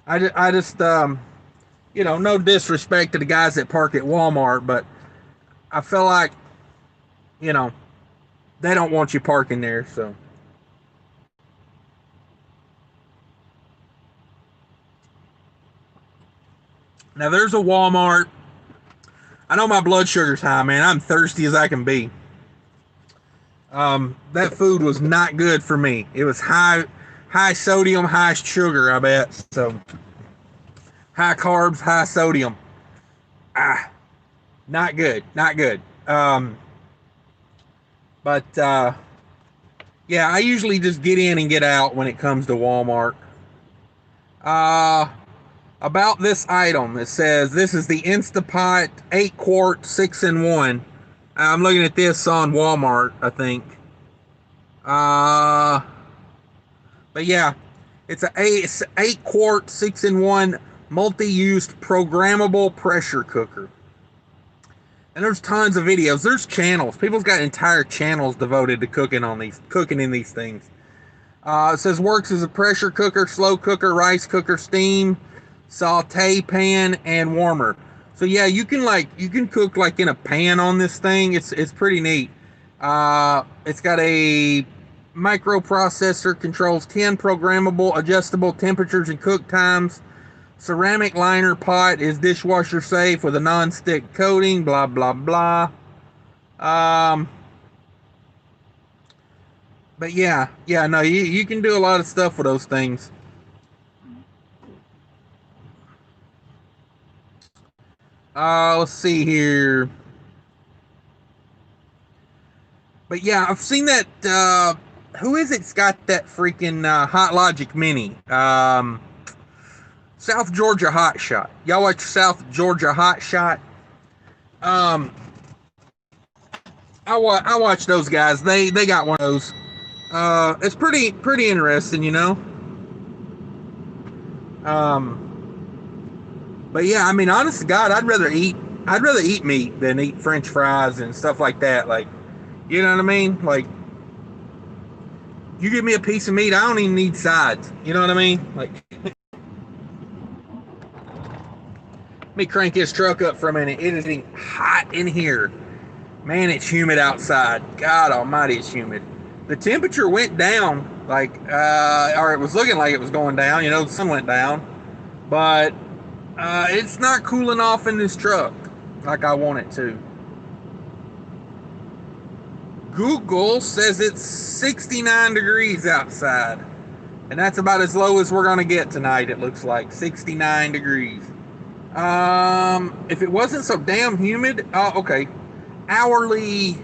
I just no disrespect to the guys that park at Walmart, but I feel like, you know, they don't want you parking there. So now there's a Walmart. I know my blood sugar's high, man. I'm thirsty as I can be. That food was not good for me. It was high high sodium, high sugar, I bet. So high carbs, high sodium. Ah, not good, not good. But yeah, I usually just get in and get out when it comes to Walmart. Uh, about this item, it says this is the Instapot 8 quart 6-in-1. I'm looking at this on Walmart, I think. Uh, but yeah, it's a 8 quart 6-in-1 multi-use programmable pressure cooker. And there's tons of videos. There's channels. People's got entire channels devoted to cooking in these things. It says works as a pressure cooker, slow cooker, rice cooker, steam, saute pan, and warmer. So yeah, you can cook like in a pan on this thing. It's pretty neat. It's got a microprocessor, controls 10 programmable adjustable temperatures and cook times. Ceramic liner pot is dishwasher safe with a non-stick coating. Blah blah blah. Um, but yeah, no, you can do a lot of stuff with those things. Let's see here. But yeah, I've seen that. Who is it's got that freaking Hot Logic Mini? South Georgia Hot Shot. Y'all watch South Georgia Hot Shot? Um, I watch those guys. They got one of those. It's pretty interesting, you know. But yeah, I mean, honest to God, I'd rather eat meat than eat French fries and stuff like that. Like, you know what I mean? Like, you give me a piece of meat, I don't even need sides. You know what I mean? Like, let me crank this truck up for a minute. It is getting hot in here. Man, it's humid outside. God almighty, it's humid. The temperature went down, like, or it was looking like it was going down. You know, the sun went down. But it's not cooling off in this truck like I want it to. Google says it's 69 degrees outside. And that's about as low as we're going to get tonight, it looks like. 69 degrees. If it wasn't so damn humid, okay. Hourly,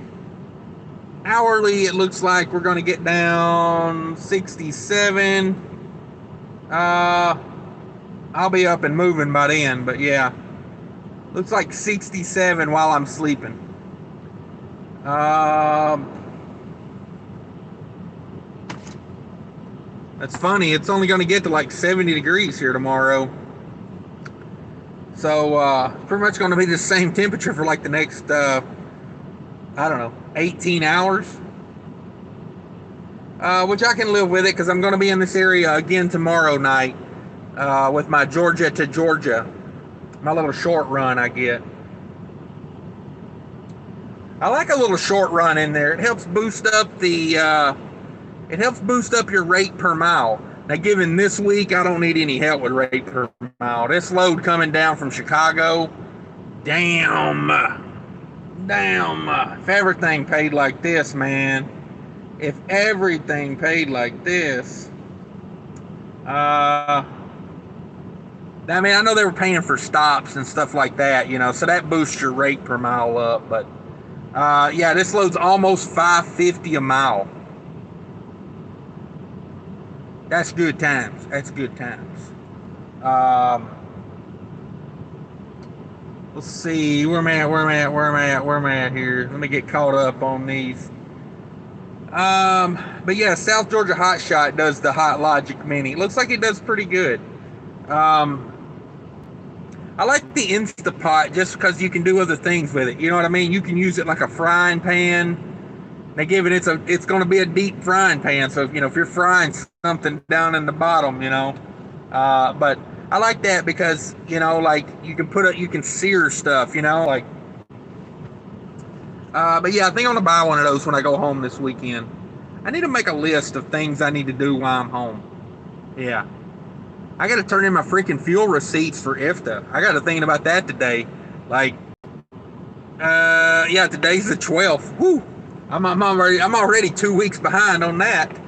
it looks like we're going to get down 67. I'll be up and moving by then, but yeah. Looks like 67 while I'm sleeping. That's funny. It's only going to get to like 70 degrees here tomorrow. So, pretty much going to be the same temperature for like the next, I don't know, 18 hours. Which I can live with it because I'm going to be in this area again tomorrow night with my Georgia to Georgia, my little short run I get. I like a little short run in there. It helps boost up your rate per mile. Now, given this week, I don't need any help with rate per mile. This load coming down from Chicago, damn. If everything paid like this, man. If everything paid like this, I mean, I know they were paying for stops and stuff like that, you know, so that boosts your rate per mile up. But yeah, this load's almost $5.50 a mile. That's good times. That's good times. Let's see. Where am I at here? Let me get caught up on these. But yeah, South Georgia Hot Shot does the Hot Logic Mini. Looks like it does pretty good. I like the Instapot just because you can do other things with it. You know what I mean? You can use it like a frying pan. They give it it's going to be a deep frying pan. So if you're frying something down in the bottom, but I like that because like you can sear stuff. Like. But yeah, I think I'm gonna buy one of those when I go home this weekend. I need to make a list of things I need to do while I'm home. Yeah. I got to turn in my freaking fuel receipts for IFTA. I got to thinking about that today. Like, yeah, today's the 12th. Woo! I'm already 2 weeks behind on that.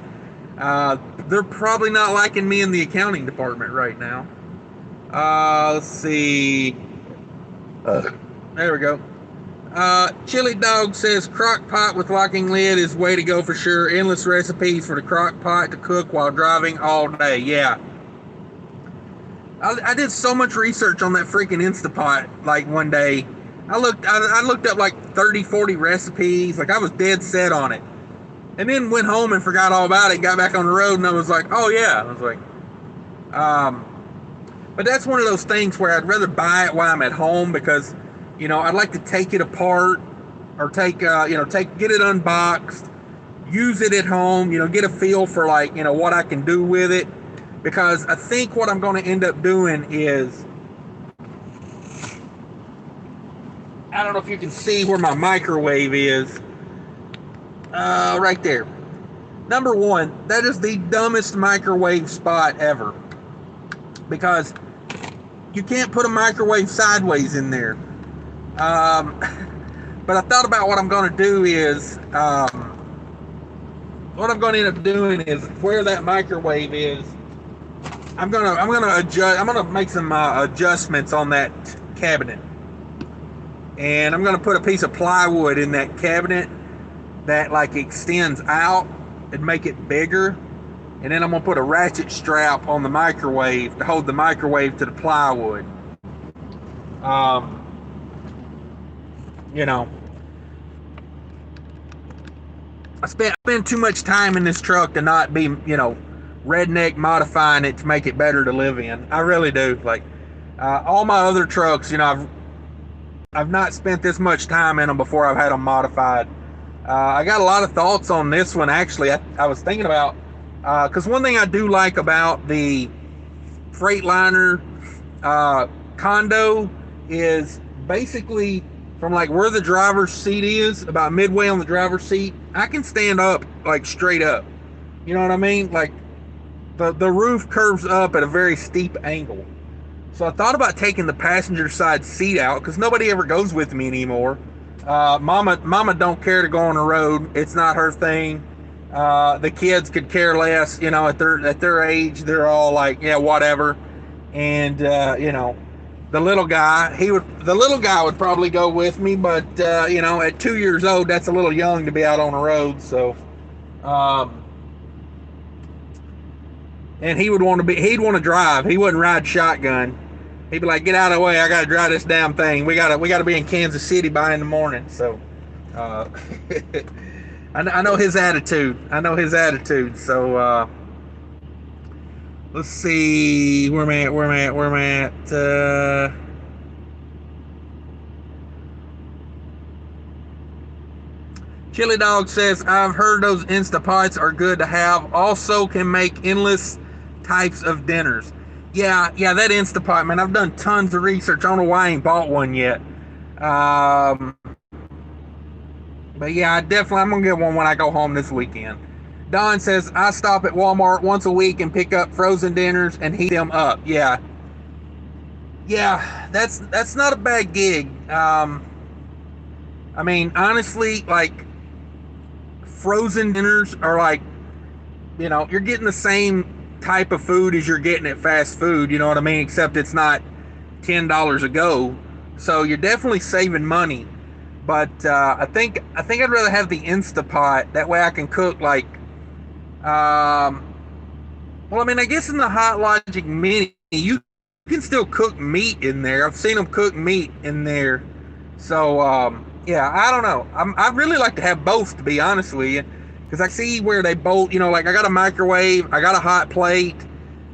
they're probably not liking me in the accounting department right now. Let's see. There we go. Chili Dog says crock pot with locking lid is way to go for sure. Endless recipes for the crock pot to cook while driving all day. Yeah. I did so much research on that freaking Instapot like one day. I looked up like 30, 40 recipes. Like I was dead set on it. And then went home and forgot all about it, got back on the road, and I was like, oh yeah. I was like, but that's one of those things where I'd rather buy it while I'm at home because, I'd like to take it apart or get it unboxed, use it at home, get a feel for like, what I can do with it. Because I think what I'm going to end up doing is, I don't know if you can see where my microwave is. Right there. Number one, that is the dumbest microwave spot ever. Because you can't put a microwave sideways in there. But I thought about what I'm going to do is, what I'm going to end up doing is where that microwave is. I'm gonna make some adjustments on that cabinet, and I'm gonna put a piece of plywood in that cabinet that like extends out and make it bigger, and then I'm gonna put a ratchet strap on the microwave to hold the microwave to the plywood. I spent too much time in this truck to not be, redneck modifying it to make it better to live in. I really do. Like all my other trucks, I've not spent this much time in them before I've had them modified. I got a lot of thoughts on this one actually. I was thinking about because one thing I do like about the Freightliner condo is basically from like where the driver's seat is, about midway on the driver's seat, I can stand up like straight up. You know what I mean? Like the roof curves up at a very steep angle. So I thought about taking the passenger side seat out because nobody ever goes with me anymore. Mama don't care to go on the road. It's not her thing. The kids could care less, at their age, they're all like, yeah, whatever. And the little guy would probably go with me, but at 2 years old, that's a little young to be out on the road. So and he'd want to drive. He wouldn't ride shotgun. He'd be like, get out of the way, I gotta drive this damn thing. We gotta be in Kansas City by in the morning. So I know his attitude. So let's see where I'm at. Chili Dog says, I've heard those Instapots are good to have. Also can make endless types of dinners. Yeah, that Instapot, man, I've done tons of research. I don't know why I ain't bought one yet. But yeah, I'm gonna get one when I go home this weekend. Don says, I stop at Walmart once a week and pick up frozen dinners and heat them up. Yeah, that's not a bad gig. I mean, honestly, like, frozen dinners are like, you're getting the same type of food as you're getting at fast food, you know what I mean? Except it's not $10 a go. So you're definitely saving money. But I think I'd rather have the Instapot. That way I can cook like, I guess in the Hot Logic Mini, you can still cook meat in there. I've seen them cook meat in there. So, yeah, I don't know. I'd really like to have both, to be honest with you, because I see where they both, like I got a microwave, I got a hot plate.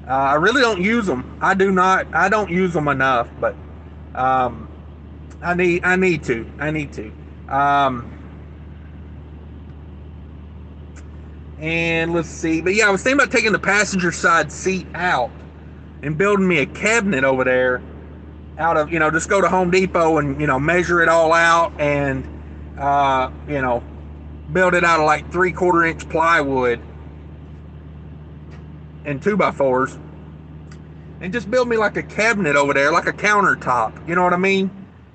I really don't use them. I don't use them enough, but I need to. And let's see. But yeah, I was thinking about taking the passenger side seat out and building me a cabinet over there out of, just go to Home Depot and, measure it all out and, build it out of like 3/4 inch plywood and 2x4s and just build me like a cabinet over there, like a countertop. You know what I mean?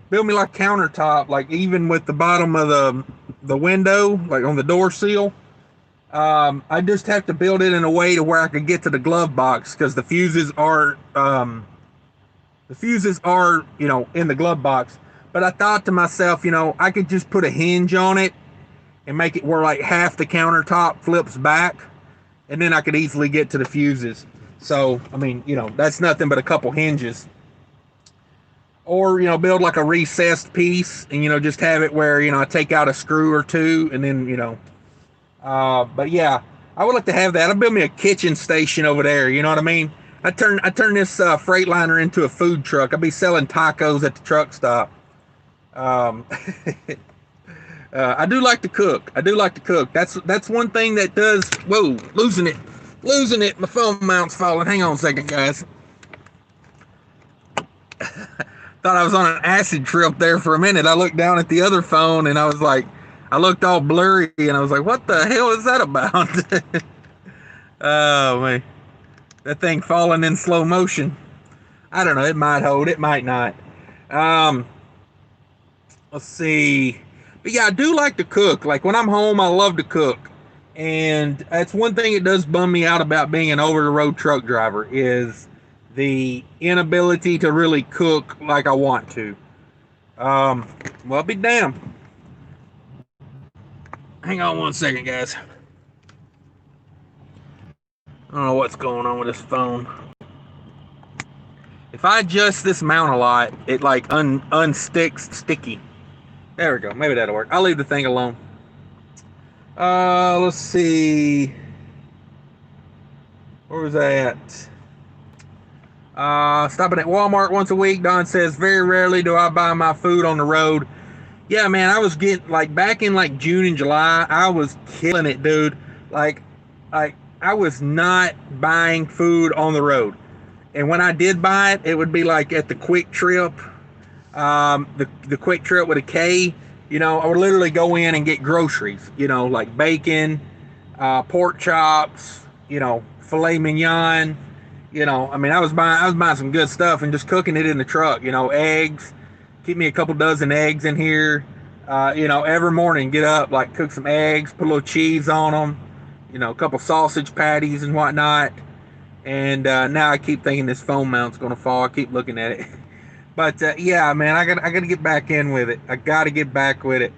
Build me like countertop, like even with the bottom of the window, like on the door seal. I just have to build it in a way to where I can get to the glove box because the fuses are, in the glove box. But I thought to myself, I could just put a hinge on it and make it where like half the countertop flips back, and then I could easily get to the fuses. So, I mean, that's nothing but a couple hinges. Or, build like a recessed piece and, just have it where, I take out a screw or two and then, but yeah, I would like to have that. I'll build me a kitchen station over there. You know what I mean? I turn this Freightliner into a food truck. I'll be selling tacos at the truck stop. Um, I do like to cook. I do like to cook. That's one thing that does. Whoa, losing it. My phone mount's falling. Hang on a second, guys. Thought I was on an acid trip there for a minute. I looked down at the other phone and I was like, I looked all blurry and I was like, what the hell is that about? Oh man, that thing falling in slow motion. I don't know. It might hold. It might not. Um, let's see. But yeah, I do like to cook. Like when I'm home, I love to cook. And that's one thing it does bum me out about being an over the road truck driver is the inability to really cook like I want to. Well, I'll be damned. Hang on one second, guys. I don't know what's going on with this phone. If I adjust this mount a lot, it like unsticks sticky. There we go. Maybe that'll work. I'll leave the thing alone. Let's see. Where was I at? Stopping at Walmart once a week. Don says, very rarely do I buy my food on the road. Yeah, man, I was getting, like, back in, like, June and July, I was killing it, dude. Like, I was not buying food on the road. And when I did buy it, it would be, like, at the Quick Trip, the Quick Trip with a K. I would literally go in and get groceries, like bacon, pork chops, filet mignon. I mean, I was buying some good stuff and just cooking it in the truck. Eggs. Keep me a couple dozen eggs in here. Every morning, get up, like cook some eggs, put a little cheese on them. A couple sausage patties and whatnot. And now I keep thinking this phone mount's gonna fall. I keep looking at it. But yeah, man, I gotta get back in with it. I gotta get back with it.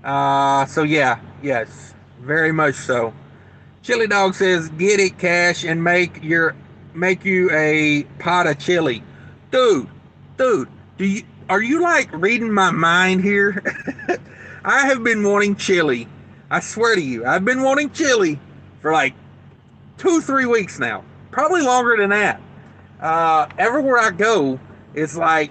So yeah, yes, very much so. Chili Dog says, "Get it, Cash, and make you a pot of chili." Dude, dude, are you like reading my mind here? I have been wanting chili. I swear to you, I've been wanting chili for like 2-3 weeks now. Probably longer than that. Everywhere I go, it's like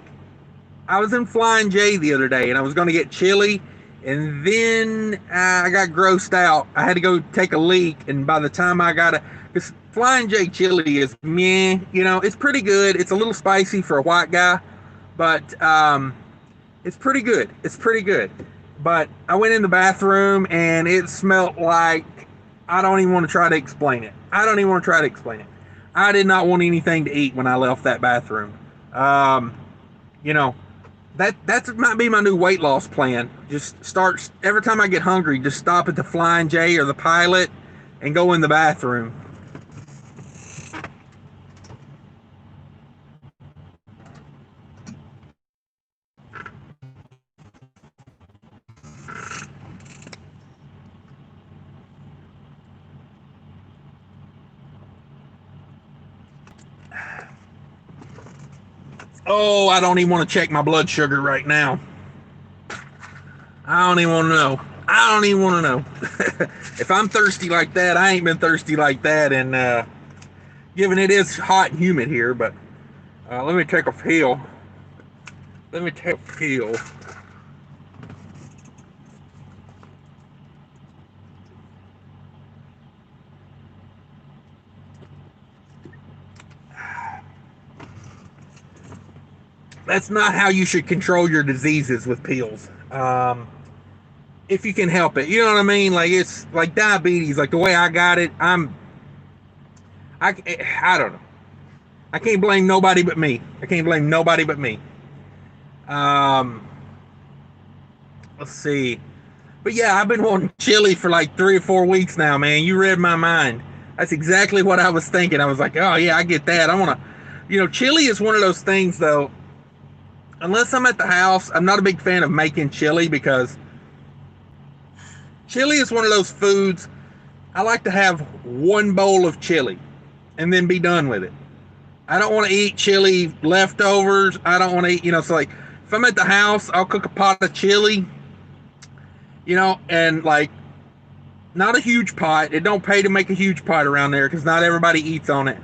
I was in Flying J the other day and I was going to get chili, and then I got grossed out. I had to go take a leak, and by the time I got it, because Flying J chili is meh, it's pretty good. It's a little spicy for a white guy, but it's pretty good. It's pretty good. But I went in the bathroom and it smelled like, I don't even want to try to explain it. I don't even want to try to explain it. I did not want anything to eat when I left that bathroom. You know, that might be my new weight loss plan. Just start every time I get hungry, just stop at the Flying J or the Pilot and go in the bathroom. Oh, I don't even want to check my blood sugar right now. I don't even want to know. I don't even want to know. If I'm thirsty like that, I ain't been thirsty like that. And given it is hot and humid here, but let me take a feel. Let me take a feel. That's not how you should control your diseases with pills. If you can help it, you know what I mean. Like it's like diabetes. Like the way I got it, I don't know. I can't blame nobody but me. I can't blame nobody but me. Um, let's see. But yeah, I've been wanting chili for like 3 or 4 weeks now, man. You read my mind. That's exactly what I was thinking. I was like, oh yeah, I get that. I want to, chili is one of those things though. Unless I'm at the house, I'm not a big fan of making chili because chili is one of those foods. I like to have one bowl of chili and then be done with it. I don't want to eat chili leftovers. I don't want to eat, so like if I'm at the house, I'll cook a pot of chili, and like not a huge pot. It don't pay to make a huge pot around there because not everybody eats on it.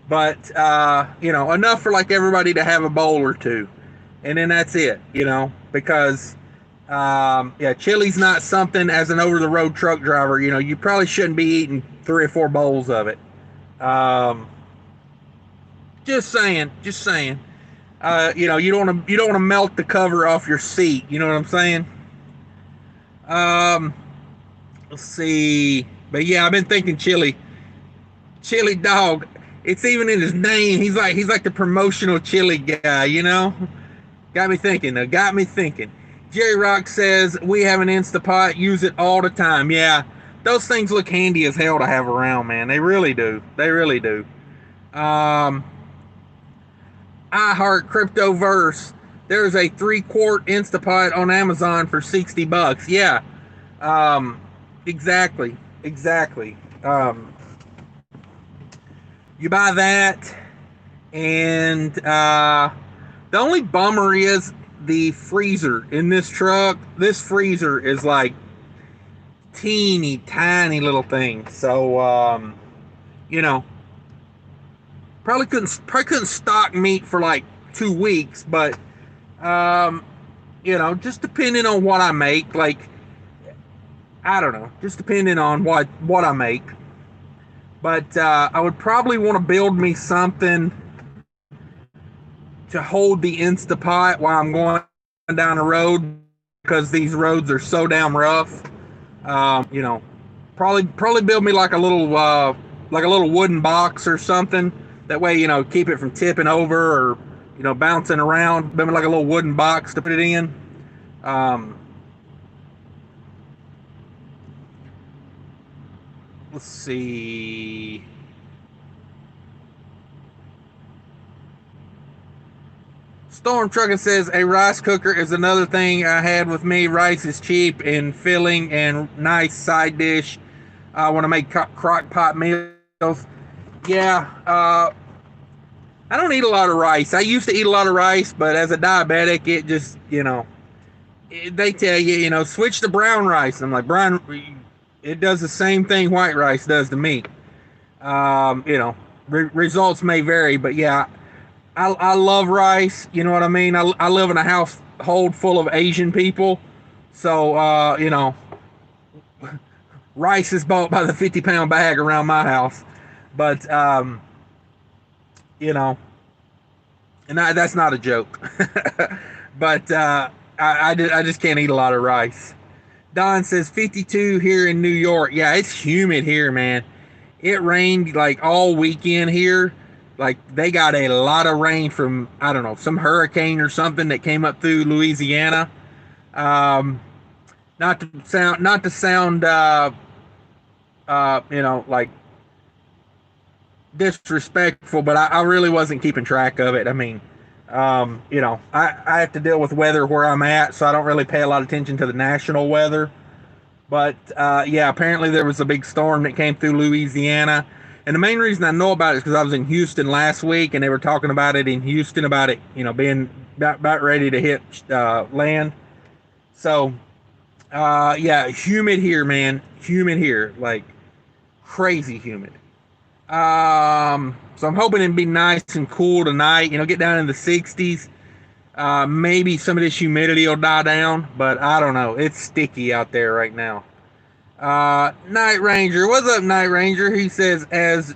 But enough for like everybody to have a bowl or two, and then that's it. Because yeah, chili's not something as an over-the-road truck driver. You probably shouldn't be eating 3 or 4 bowls of it. Just saying, just saying. You don't want to melt the cover off your seat. You know what I'm saying? Um, let's see. But yeah, I've been thinking chili dog. It's even in his name. He's like the promotional chili guy. Got me thinking. Though. Got me thinking. Jerry Rock says we have an Instapot. Use it all the time. Yeah, those things look handy as hell to have around, man. They really do. They really do. Um, I heart cryptoverse. There's a 3-quart Instapot on Amazon for $60. Yeah. Um, exactly. Exactly. You buy that, and the only bummer is the freezer in this truck. This freezer is like teeny tiny little thing. So you know, probably couldn't stock meat for like 2 weeks, but just depending on what I make, like I don't know, just depending on what I make. But I would probably want to build me something to hold the Instapot while I'm going down the road because these roads are so damn rough. You know, probably build me like a little wooden box or something. That way, keep it from tipping over or bouncing around. Build me like a little wooden box to put it in. Let's see. Storm Trucking says a rice cooker is another thing I had with me. Rice is cheap and filling and nice side dish. I want to make crock pot meals. Yeah, I don't eat a lot of rice. I used to eat a lot of rice, but as a diabetic, it just, they tell you, switch to brown rice. I'm like, brown, it does the same thing white rice does to me. Results may vary, but yeah, I love rice. You know what I mean? I live in a household full of Asian people. So, rice is bought by the 50-pound bag around my house. But, and that's not a joke. But I just can't eat a lot of rice. Don says 52 here in New York. Yeah, it's humid here, man. It rained like all weekend here. Like they got a lot of rain from, I don't know, some hurricane or something that came up through Louisiana. Not to sound like disrespectful, but I really wasn't keeping track of it. I mean, I have to deal with weather where I'm at, so I don't really pay a lot of attention to the national weather. But yeah, apparently there was a big storm that came through Louisiana. And the main reason I know about it is because I was in Houston last week, and they were talking about it in Houston about it, being about ready to hit land. So, yeah, humid here, man. Humid here, like crazy humid. So I'm hoping it'd be nice and cool tonight. Get down in the 60s. Maybe some of this humidity will die down, but I don't know. It's sticky out there right now. Night Ranger, what's up, Night Ranger? He says, as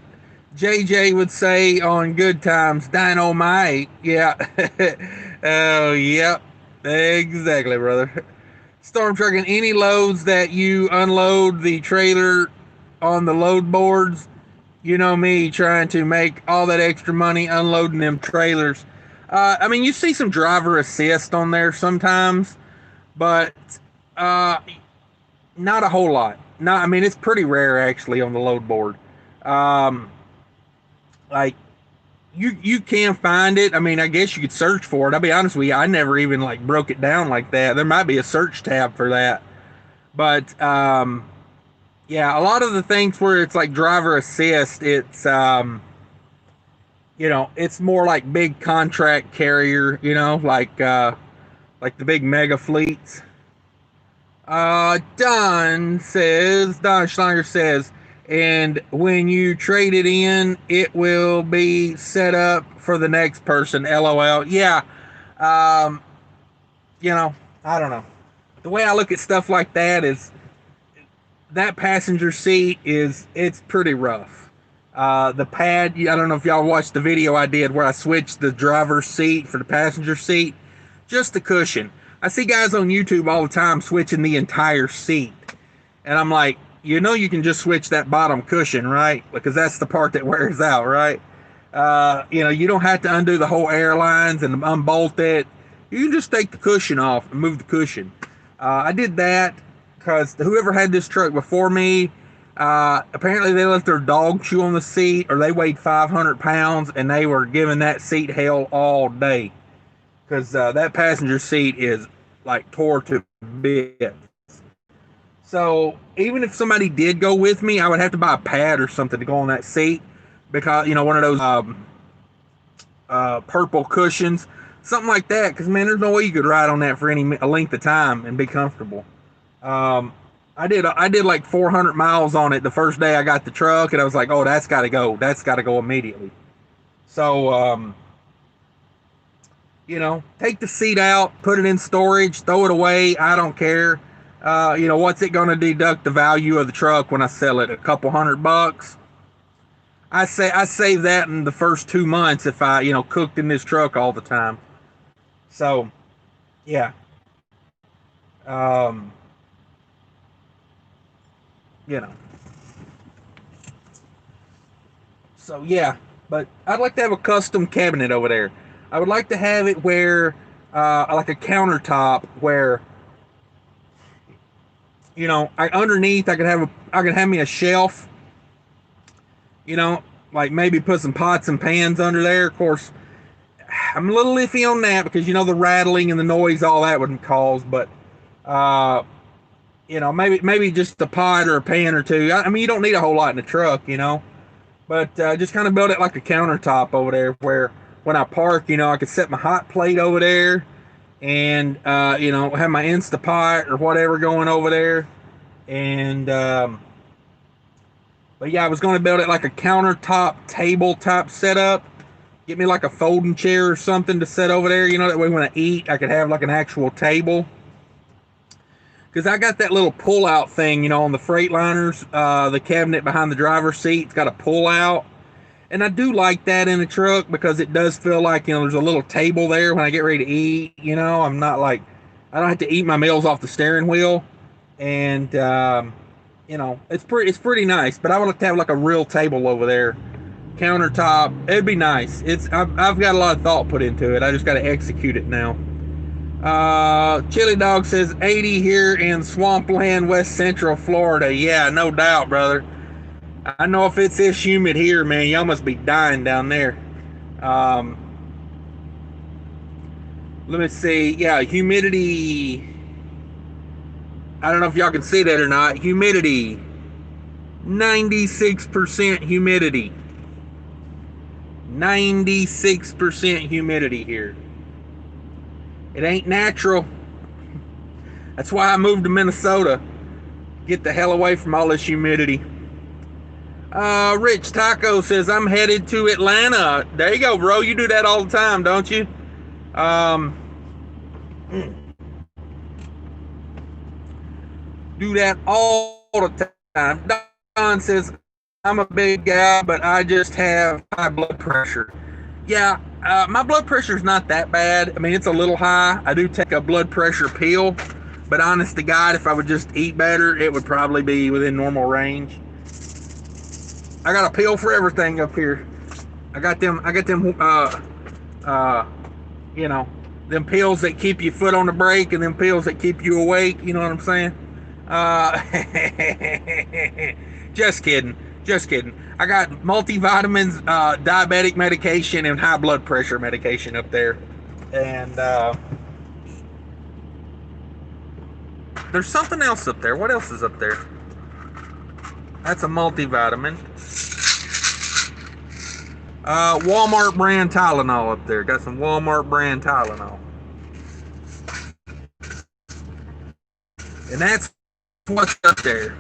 JJ would say on Good Times, dynamite. Yeah. Oh, yep. Exactly, brother. Storm Trucking, any loads that you unload the trailer on the load boards? You know me trying to make all that extra money unloading them trailers. I mean, you see some driver assist on there sometimes, but Not a whole lot. No, I mean it's pretty rare actually on the load board. Um, like you can find it. I mean, I guess you could search for it. I'll be honest with you, I never even like broke it down like that. There might be a search tab for that, but yeah, a lot of the things where it's like driver assist, it's it's more like big contract carrier, like the big mega fleets. Don Schneider says, and when you trade it in, it will be set up for the next person. LOL. Yeah. Um, you know, I don't know. The way I look at stuff like that is that passenger seat it's pretty rough. The pad, I don't know if y'all watched the video I did where I switched the driver's seat for the passenger seat, just the cushion. I see guys on YouTube all the time switching the entire seat, and I'm like, you can just switch that bottom cushion, right? Because that's the part that wears out, right? You don't have to undo the whole airlines and unbolt it. You can just take the cushion off and move the cushion. I did that because whoever had this truck before me, apparently they let their dog chew on the seat, or they weighed 500 pounds, and they were giving that seat hell all day because that passenger seat is like tore to bits. So even if somebody did go with me, I would have to buy a pad or something to go on that seat because one of those purple cushions, something like that. Because man, there's no way you could ride on that for a length of time and be comfortable. Um, I did like 400 miles on it the first day I got the truck, and I was like, oh, that's got to go. That's got to go immediately. So take the seat out, put it in storage, throw it away. I don't care. What's it going to deduct the value of the truck when I sell it? A couple $100. I save that in the first 2 months if I cooked in this truck all the time. So yeah, um, you know. So yeah, but I'd like to have a custom cabinet over there. I would like to have it where, like a countertop where, underneath I could have me a shelf, you know, like maybe put some pots and pans under there. Of course, I'm a little iffy on that because the rattling and the noise all that would cause, but uh, maybe just a pot or a pan or two. I mean, you don't need a whole lot in the truck, but just kind of build it like a countertop over there where when I park, I could set my hot plate over there and have my Instapot or whatever going over there. And but yeah, I was going to build it like a countertop table type setup. Get me like a folding chair or something to set over there. That way when I eat, I could have like an actual table. Because I got that little pull out thing, on the Freightliners. The cabinet behind the driver's seat, it's got a pull out. And I do like that in the truck because it does feel like, there's a little table there when I get ready to eat. I'm not like, I don't have to eat my meals off the steering wheel. And, it's pretty nice. But I would like to have like a real table over there. Countertop. It'd be nice. I've got a lot of thought put into it. I just got to execute it now. Chili Dog says 80 here in Swampland, West Central Florida. Yeah, no doubt, brother. I know if it's this humid here, man, y'all must be dying down there. Let me see. Yeah, humidity. I don't know if y'all can see that or not. Humidity. 96% humidity. 96% humidity here. It ain't natural. That's why I moved to Minnesota. Get the hell away from all this humidity. Rich Taco says, I'm headed to Atlanta. There you go, bro. You do that all the time, don't you? Do that all the time. Don says, I'm a big guy, but I just have high blood pressure. Yeah, my blood pressure is not that bad. I mean, it's a little high. I do take a blood pressure pill, but honest to God, if I would just eat better, it would probably be within normal range. I got a pill for everything up here. I got them, them pills that keep your foot on the brake and them pills that keep you awake. You know what I'm saying? Uh, just kidding. Just kidding. I got multivitamins, diabetic medication, and high blood pressure medication up there. And there's something else up there. What else is up there? That's a multivitamin. Walmart brand Tylenol up there. Got some Walmart brand Tylenol. And that's what's up there.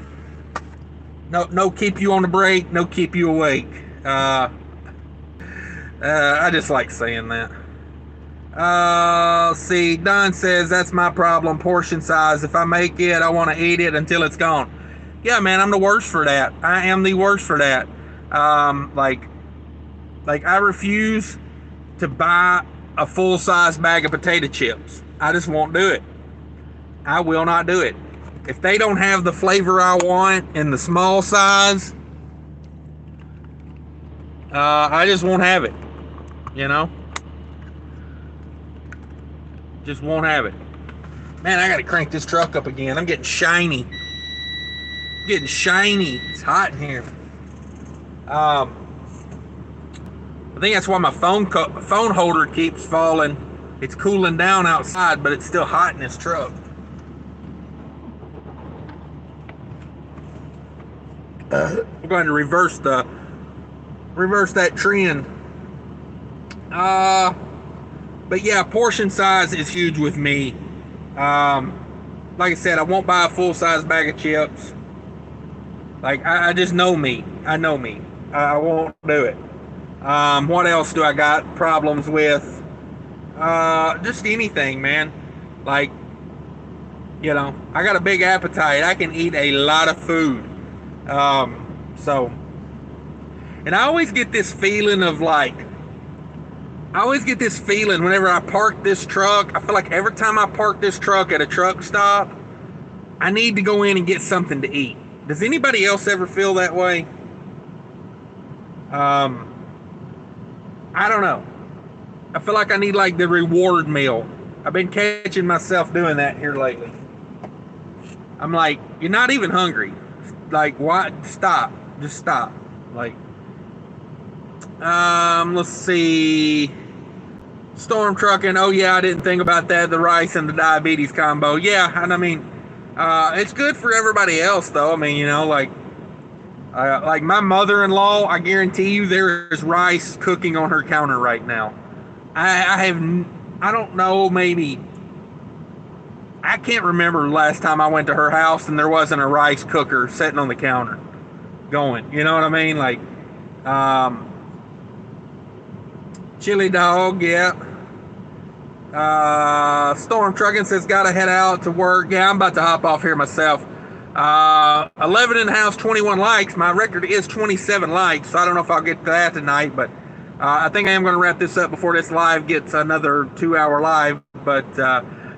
No, keep you on the break. No, keep you awake. I just like saying that. See, Don says that's my problem. Portion size. If I make it, I want to eat it until it's gone. Yeah, man, I'm the worst for that. I am the worst for that. Like I refuse to buy a full size bag of potato chips. I just won't do it. I will not do it. If they don't have the flavor I want in the small size, I just won't have it. You know? Just won't have it. Man, I gotta crank this truck up again. I'm getting shiny. It's hot in here. I think that's why my phone holder keeps falling. It's cooling down outside, but it's still hot in this truck. We're going to reverse that trend. But yeah, portion size is huge with me. Like I said, I won't buy a full size bag of chips. Like I just know me. I know me. I won't do it. What else do I got problems with? Just anything, man. Like, you know, I got a big appetite. I can eat a lot of food. So, and I always get this feeling of like, whenever I park this truck. I feel like every time I park this truck at a truck stop, I need to go in and get something to eat. Does anybody else ever feel that way? I don't know. I feel like I need like the reward meal. I've been catching myself doing that here lately. I'm like, you're not even hungry. Like, why? Stop. Just stop. Like, let's see. Storm trucking. Oh yeah, I didn't think about that. The rice and the diabetes combo. Yeah, and I mean, it's good for everybody else though. I mean, you know, like my mother-in-law. I guarantee you, there is rice cooking on her counter right now. I don't know. Maybe I can't remember the last time I went to her house and there wasn't a rice cooker sitting on the counter going. You know what I mean? Like, chili dog, yeah. Storm Trucking says, gotta head out to work. Yeah, I'm about to hop off here myself. 11 in the house, 21 likes. My record is 27 likes, so I don't know if I'll get to that tonight, but I think I am going to wrap this up before this live gets another 2-hour live. But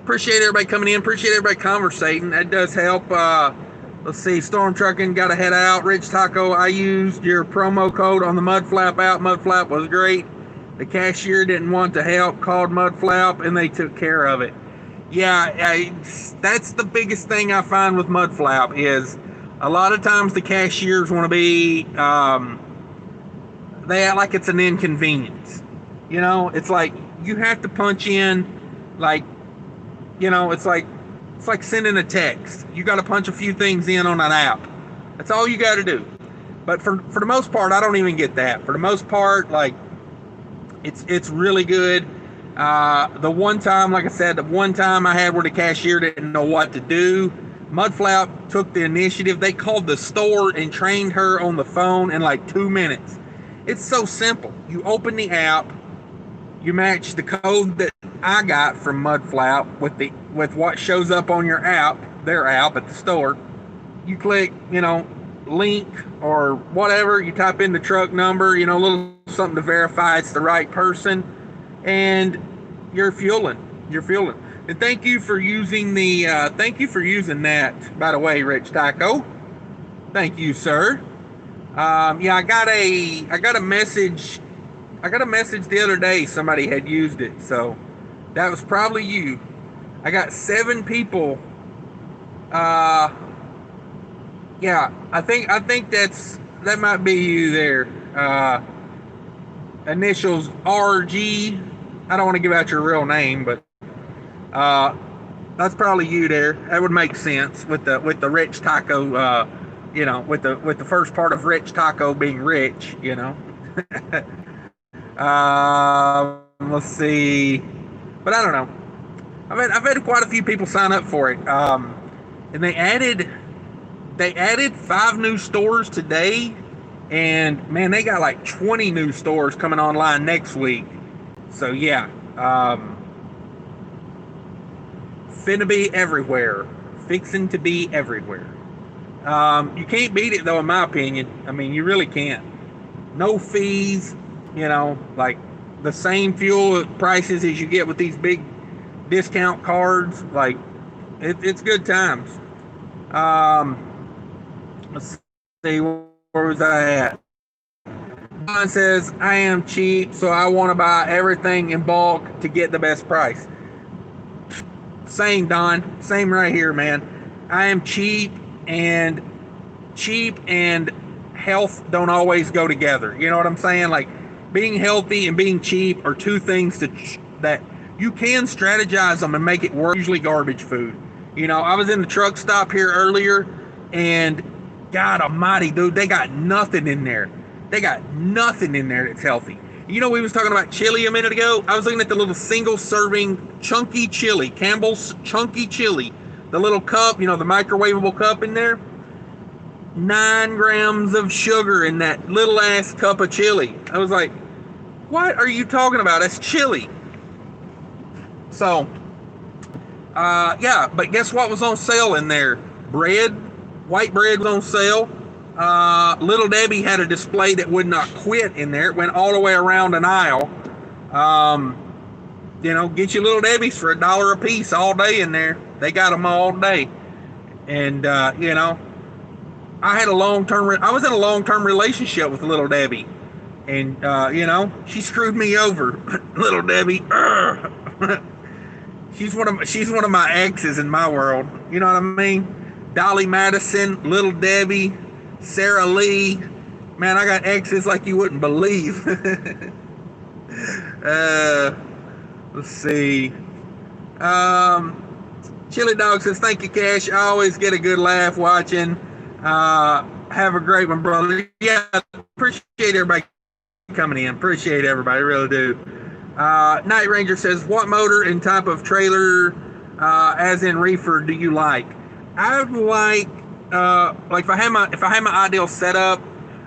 appreciate everybody coming in. Appreciate everybody conversating. That does help. Let's see. Storm Trucking, got to head out. Rich Taco, I used your promo code on the Mud Flap out. Mud Flap was great. The cashier didn't want to help, called Mud Flap, and they took care of it. Yeah, that's the biggest thing I find with Mud Flap is a lot of times the cashiers want to be, they act like it's an inconvenience. You know, it's like you have to punch in, like, you know, it's like sending a text. You got to punch a few things in on an app. That's all you got to do. But for the most part, I don't even get that. For the most part, like, it's really good. The one time, like I said, the one time I had where the cashier didn't know what to do, Mudflap took the initiative. They called the store and trained her on the phone in like 2 minutes. It's so simple. You open the app, you match the code that I got from Mudflap with what shows up on your app, their app at the store. You click, you know, link or whatever. You type in the truck number, you know, a little something to verify it's the right person, and you're fueling. And thank you for using that, by the way, Rich Taco. Thank you, sir. Yeah, I got a message the other day. Somebody had used it, so that was probably you. I got 7 people Yeah, I think that might be you there. Initials RG. I don't want to give out your real name, but uh, that's probably you there. That would make sense with the rich taco. With the first part of rich taco being rich. Let's see, but I don't know. I've had quite a few people sign up for it, and they added 5 new stores today, and man, they got like 20 new stores coming online next week. So yeah, finna be everywhere, fixing to be everywhere. You can't beat it though, in my opinion. I mean, you really can't. No fees, like the same fuel prices as you get with these big discount cards. Like it's good times. Let's see, where was I at? Don says, I am cheap, so I want to buy everything in bulk to get the best price. Same, Don. Same right here, man. I am cheap and health don't always go together. You know what I'm saying? Like, being healthy and being cheap are two things that you can strategize them and make it work. Usually garbage food. I was in the truck stop here earlier, and God Almighty, dude, they got nothing in there. They got nothing in there that's healthy. We was talking about chili a minute ago. I was looking at the little single serving chunky chili, Campbell's chunky chili, the little cup, the microwavable cup in there. 9 grams of sugar in that little ass cup of chili. I was like, what are you talking about? That's chili. So, yeah, but guess what was on sale in there? Bread, white bread was on sale. Little Debbie had a display that would not quit in there. It went all the way around an aisle. Get your Little Debbie's for $1 a piece all day in there. They got them all day. And, I was in a long-term relationship with Little Debbie. And, she screwed me over. Little Debbie. She's one of my exes in my world. You know what I mean? Dolly Madison, Little Debbie, Sarah Lee. Man, I got exes like you wouldn't believe. Let's see. Chili Dog says, thank you, Cash. I always get a good laugh watching. Have a great one, brother. Yeah, appreciate everybody coming in. Appreciate everybody, really do. Night Ranger says, what motor and type of trailer, as in reefer, do you like? I like if I had my ideal setup,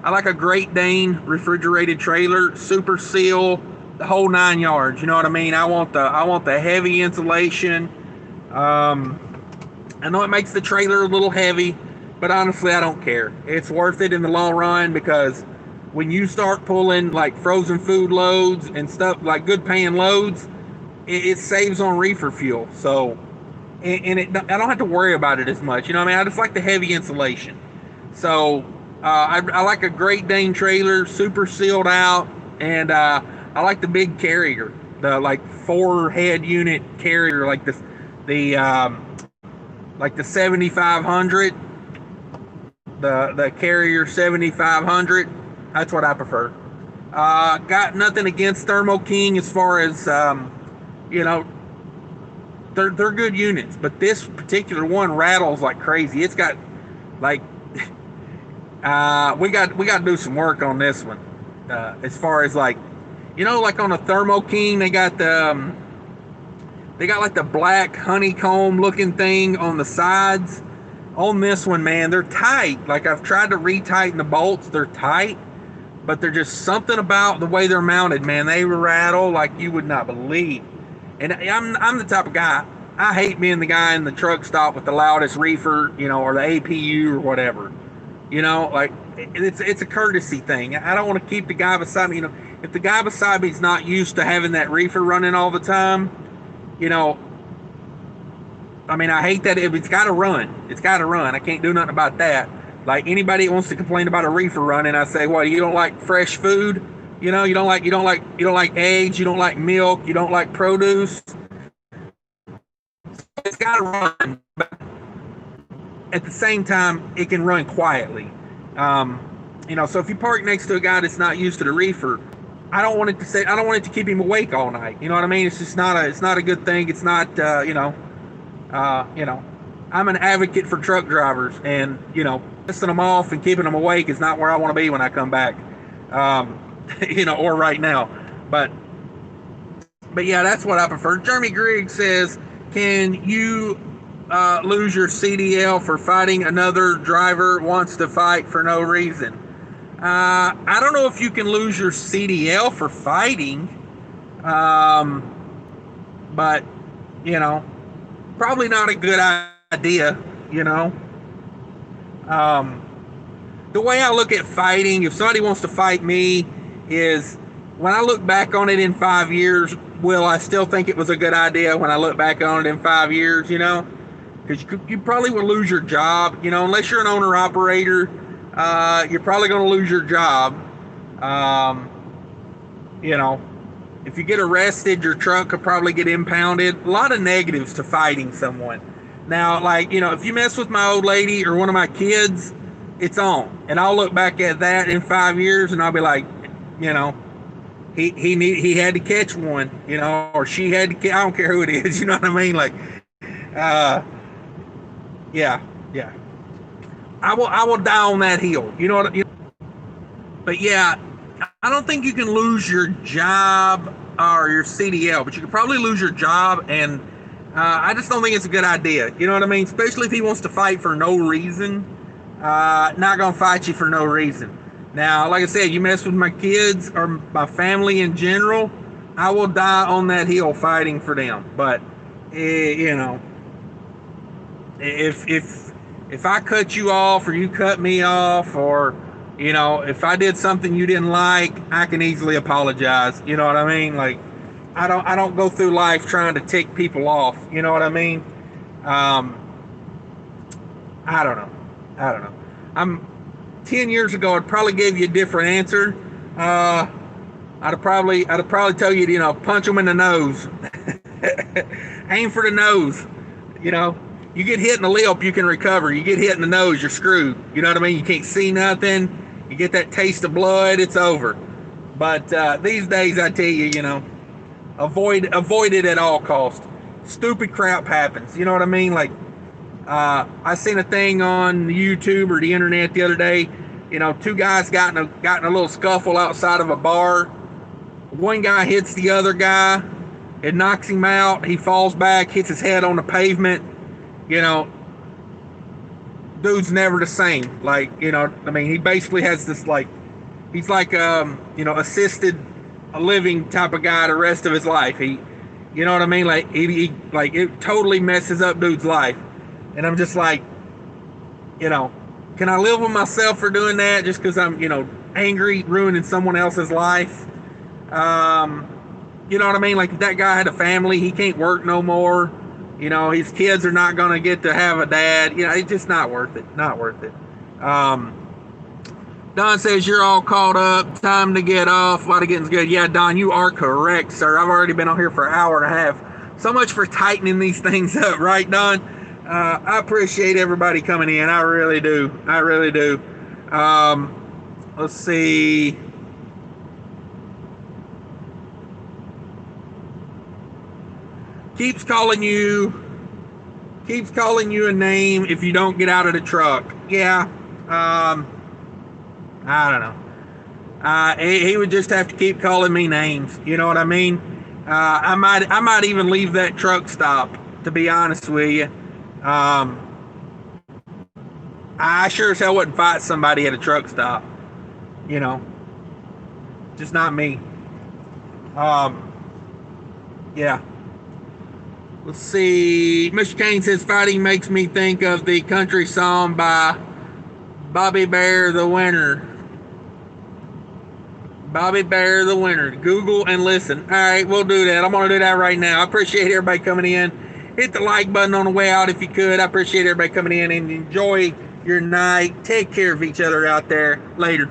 I like a Great Dane refrigerated trailer, super seal, the whole 9 yards. You know what I mean? I want the heavy insulation. I know it makes the trailer a little heavy, but honestly, I don't care. It's worth it in the long run, because when you start pulling like frozen food loads and stuff, like good paying loads, it saves on reefer fuel. So, I don't have to worry about it as much. You know what I mean? I just like the heavy insulation. So, I like a Great Dane trailer, super sealed out, and I like the big carrier, the like 4-head unit carrier, like the 7500, the Carrier 7500. That's what I prefer. Got nothing against Thermo King as far as they're good units, but this particular one rattles like crazy. It's got like we got to do some work on this one. As far as like on a Thermo King, they got like the black honeycomb looking thing on the sides. On this one, man, they're tight. Like, I've tried to retighten the bolts, they're tight, but they're just something about the way they're mounted, man. They rattle like you would not believe. And I'm the type of guy, I hate being the guy in the truck stop with the loudest reefer, or the APU or whatever. Like, it's a courtesy thing. I don't want to keep the guy beside me. If the guy beside me is not used to having that reefer running all the time, I hate that. If it's got to run, it's got to run. I can't do nothing about that. Like, anybody that wants to complain about a reefer running, I say, well, you don't like fresh food? You don't like eggs, you don't like milk, you don't like produce. It's got to run. at the same time, it can run quietly. Um, so if you park next to a guy that's not used to the reefer, I don't want it to keep him awake all night. You know what I mean? It's just it's not a good thing. It's not, I'm an advocate for truck drivers, and pissing them off and keeping them awake is not where I want to be when I come back. Or right now, but yeah, that's what I prefer. Jeremy Griggs says, can you lose your CDL for fighting another driver wants to fight for no reason? I don't know if you can lose your CDL for fighting, but probably not a good idea. The way I look at fighting, if somebody wants to fight me, is when I look back on it in 5 years, will I still think it was a good idea when I look back on it in 5 years? Because you probably will lose your job. Unless you're an owner operator. You're probably going to lose your job. If you get arrested, your truck could probably get impounded. A lot of negatives to fighting someone. Now, if you mess with my old lady or one of my kids, it's on. And I'll look back at that in 5 years and I'll be like, he had to catch one, or she had to. I don't care who it is. You know what I mean? Yeah. I will die on that hill. But yeah, I don't think you can lose your job or your CDL, but you could probably lose your job, and I just don't think it's a good idea. You know what I mean? Especially if he wants to fight for no reason. Not gonna fight you for no reason. Now, like I said, you mess with my kids or my family in general, I will die on that hill fighting for them. But if I cut you off or you cut me off, or if I did something you didn't like, I can easily apologize. You know what I mean? I don't go through life trying to tick people off. You know what I mean? I don't know. 10 years ago, I'd probably give you a different answer. I'd probably tell you, punch them in the nose. Aim for the nose. You get hit in the lip, you can recover. You get hit in the nose, you're screwed. You know what I mean? You can't see nothing. You get that taste of blood, it's over. But these days, I tell you, avoid it at all costs. Stupid crap happens. You know what I mean? I seen a thing on YouTube or the internet the other day. Two guys got in a little scuffle outside of a bar. One guy hits the other guy. It knocks him out. He falls back, hits his head on the pavement. Dude's never the same. He basically has this he's assisted living type of guy the rest of his life. It totally messes up dude's life. And I'm just like, can I live with myself for doing that just because I'm, angry, ruining someone else's life? You know what I mean? If that guy had a family, he can't work no more. His kids are not going to get to have a dad. It's just not worth it. Not worth it. Don says, you're all caught up. Time to get off. A lot of getting's good. Yeah, Don, you are correct, sir. I've already been on here for an hour and a half. So much for tightening these things up, right, Don? I appreciate everybody coming in. I really do. Let's see. Keeps calling you a name if you don't get out of the truck. Yeah. I don't know. He would just have to keep calling me names. You know what I mean? I might even leave that truck stop, to be honest with you. I sure as hell wouldn't fight somebody at a truck stop. Just not me. Yeah. Let's see. Mr. Kane says, fighting makes me think of the country song by Bobby Bear the Winner. Bobby Bear the Winner. Google and listen. All right, we'll do that. I'm going to do that right now. I appreciate everybody coming in. Hit the like button on the way out if you could. I appreciate everybody coming in, and enjoy your night. Take care of each other out there. Later.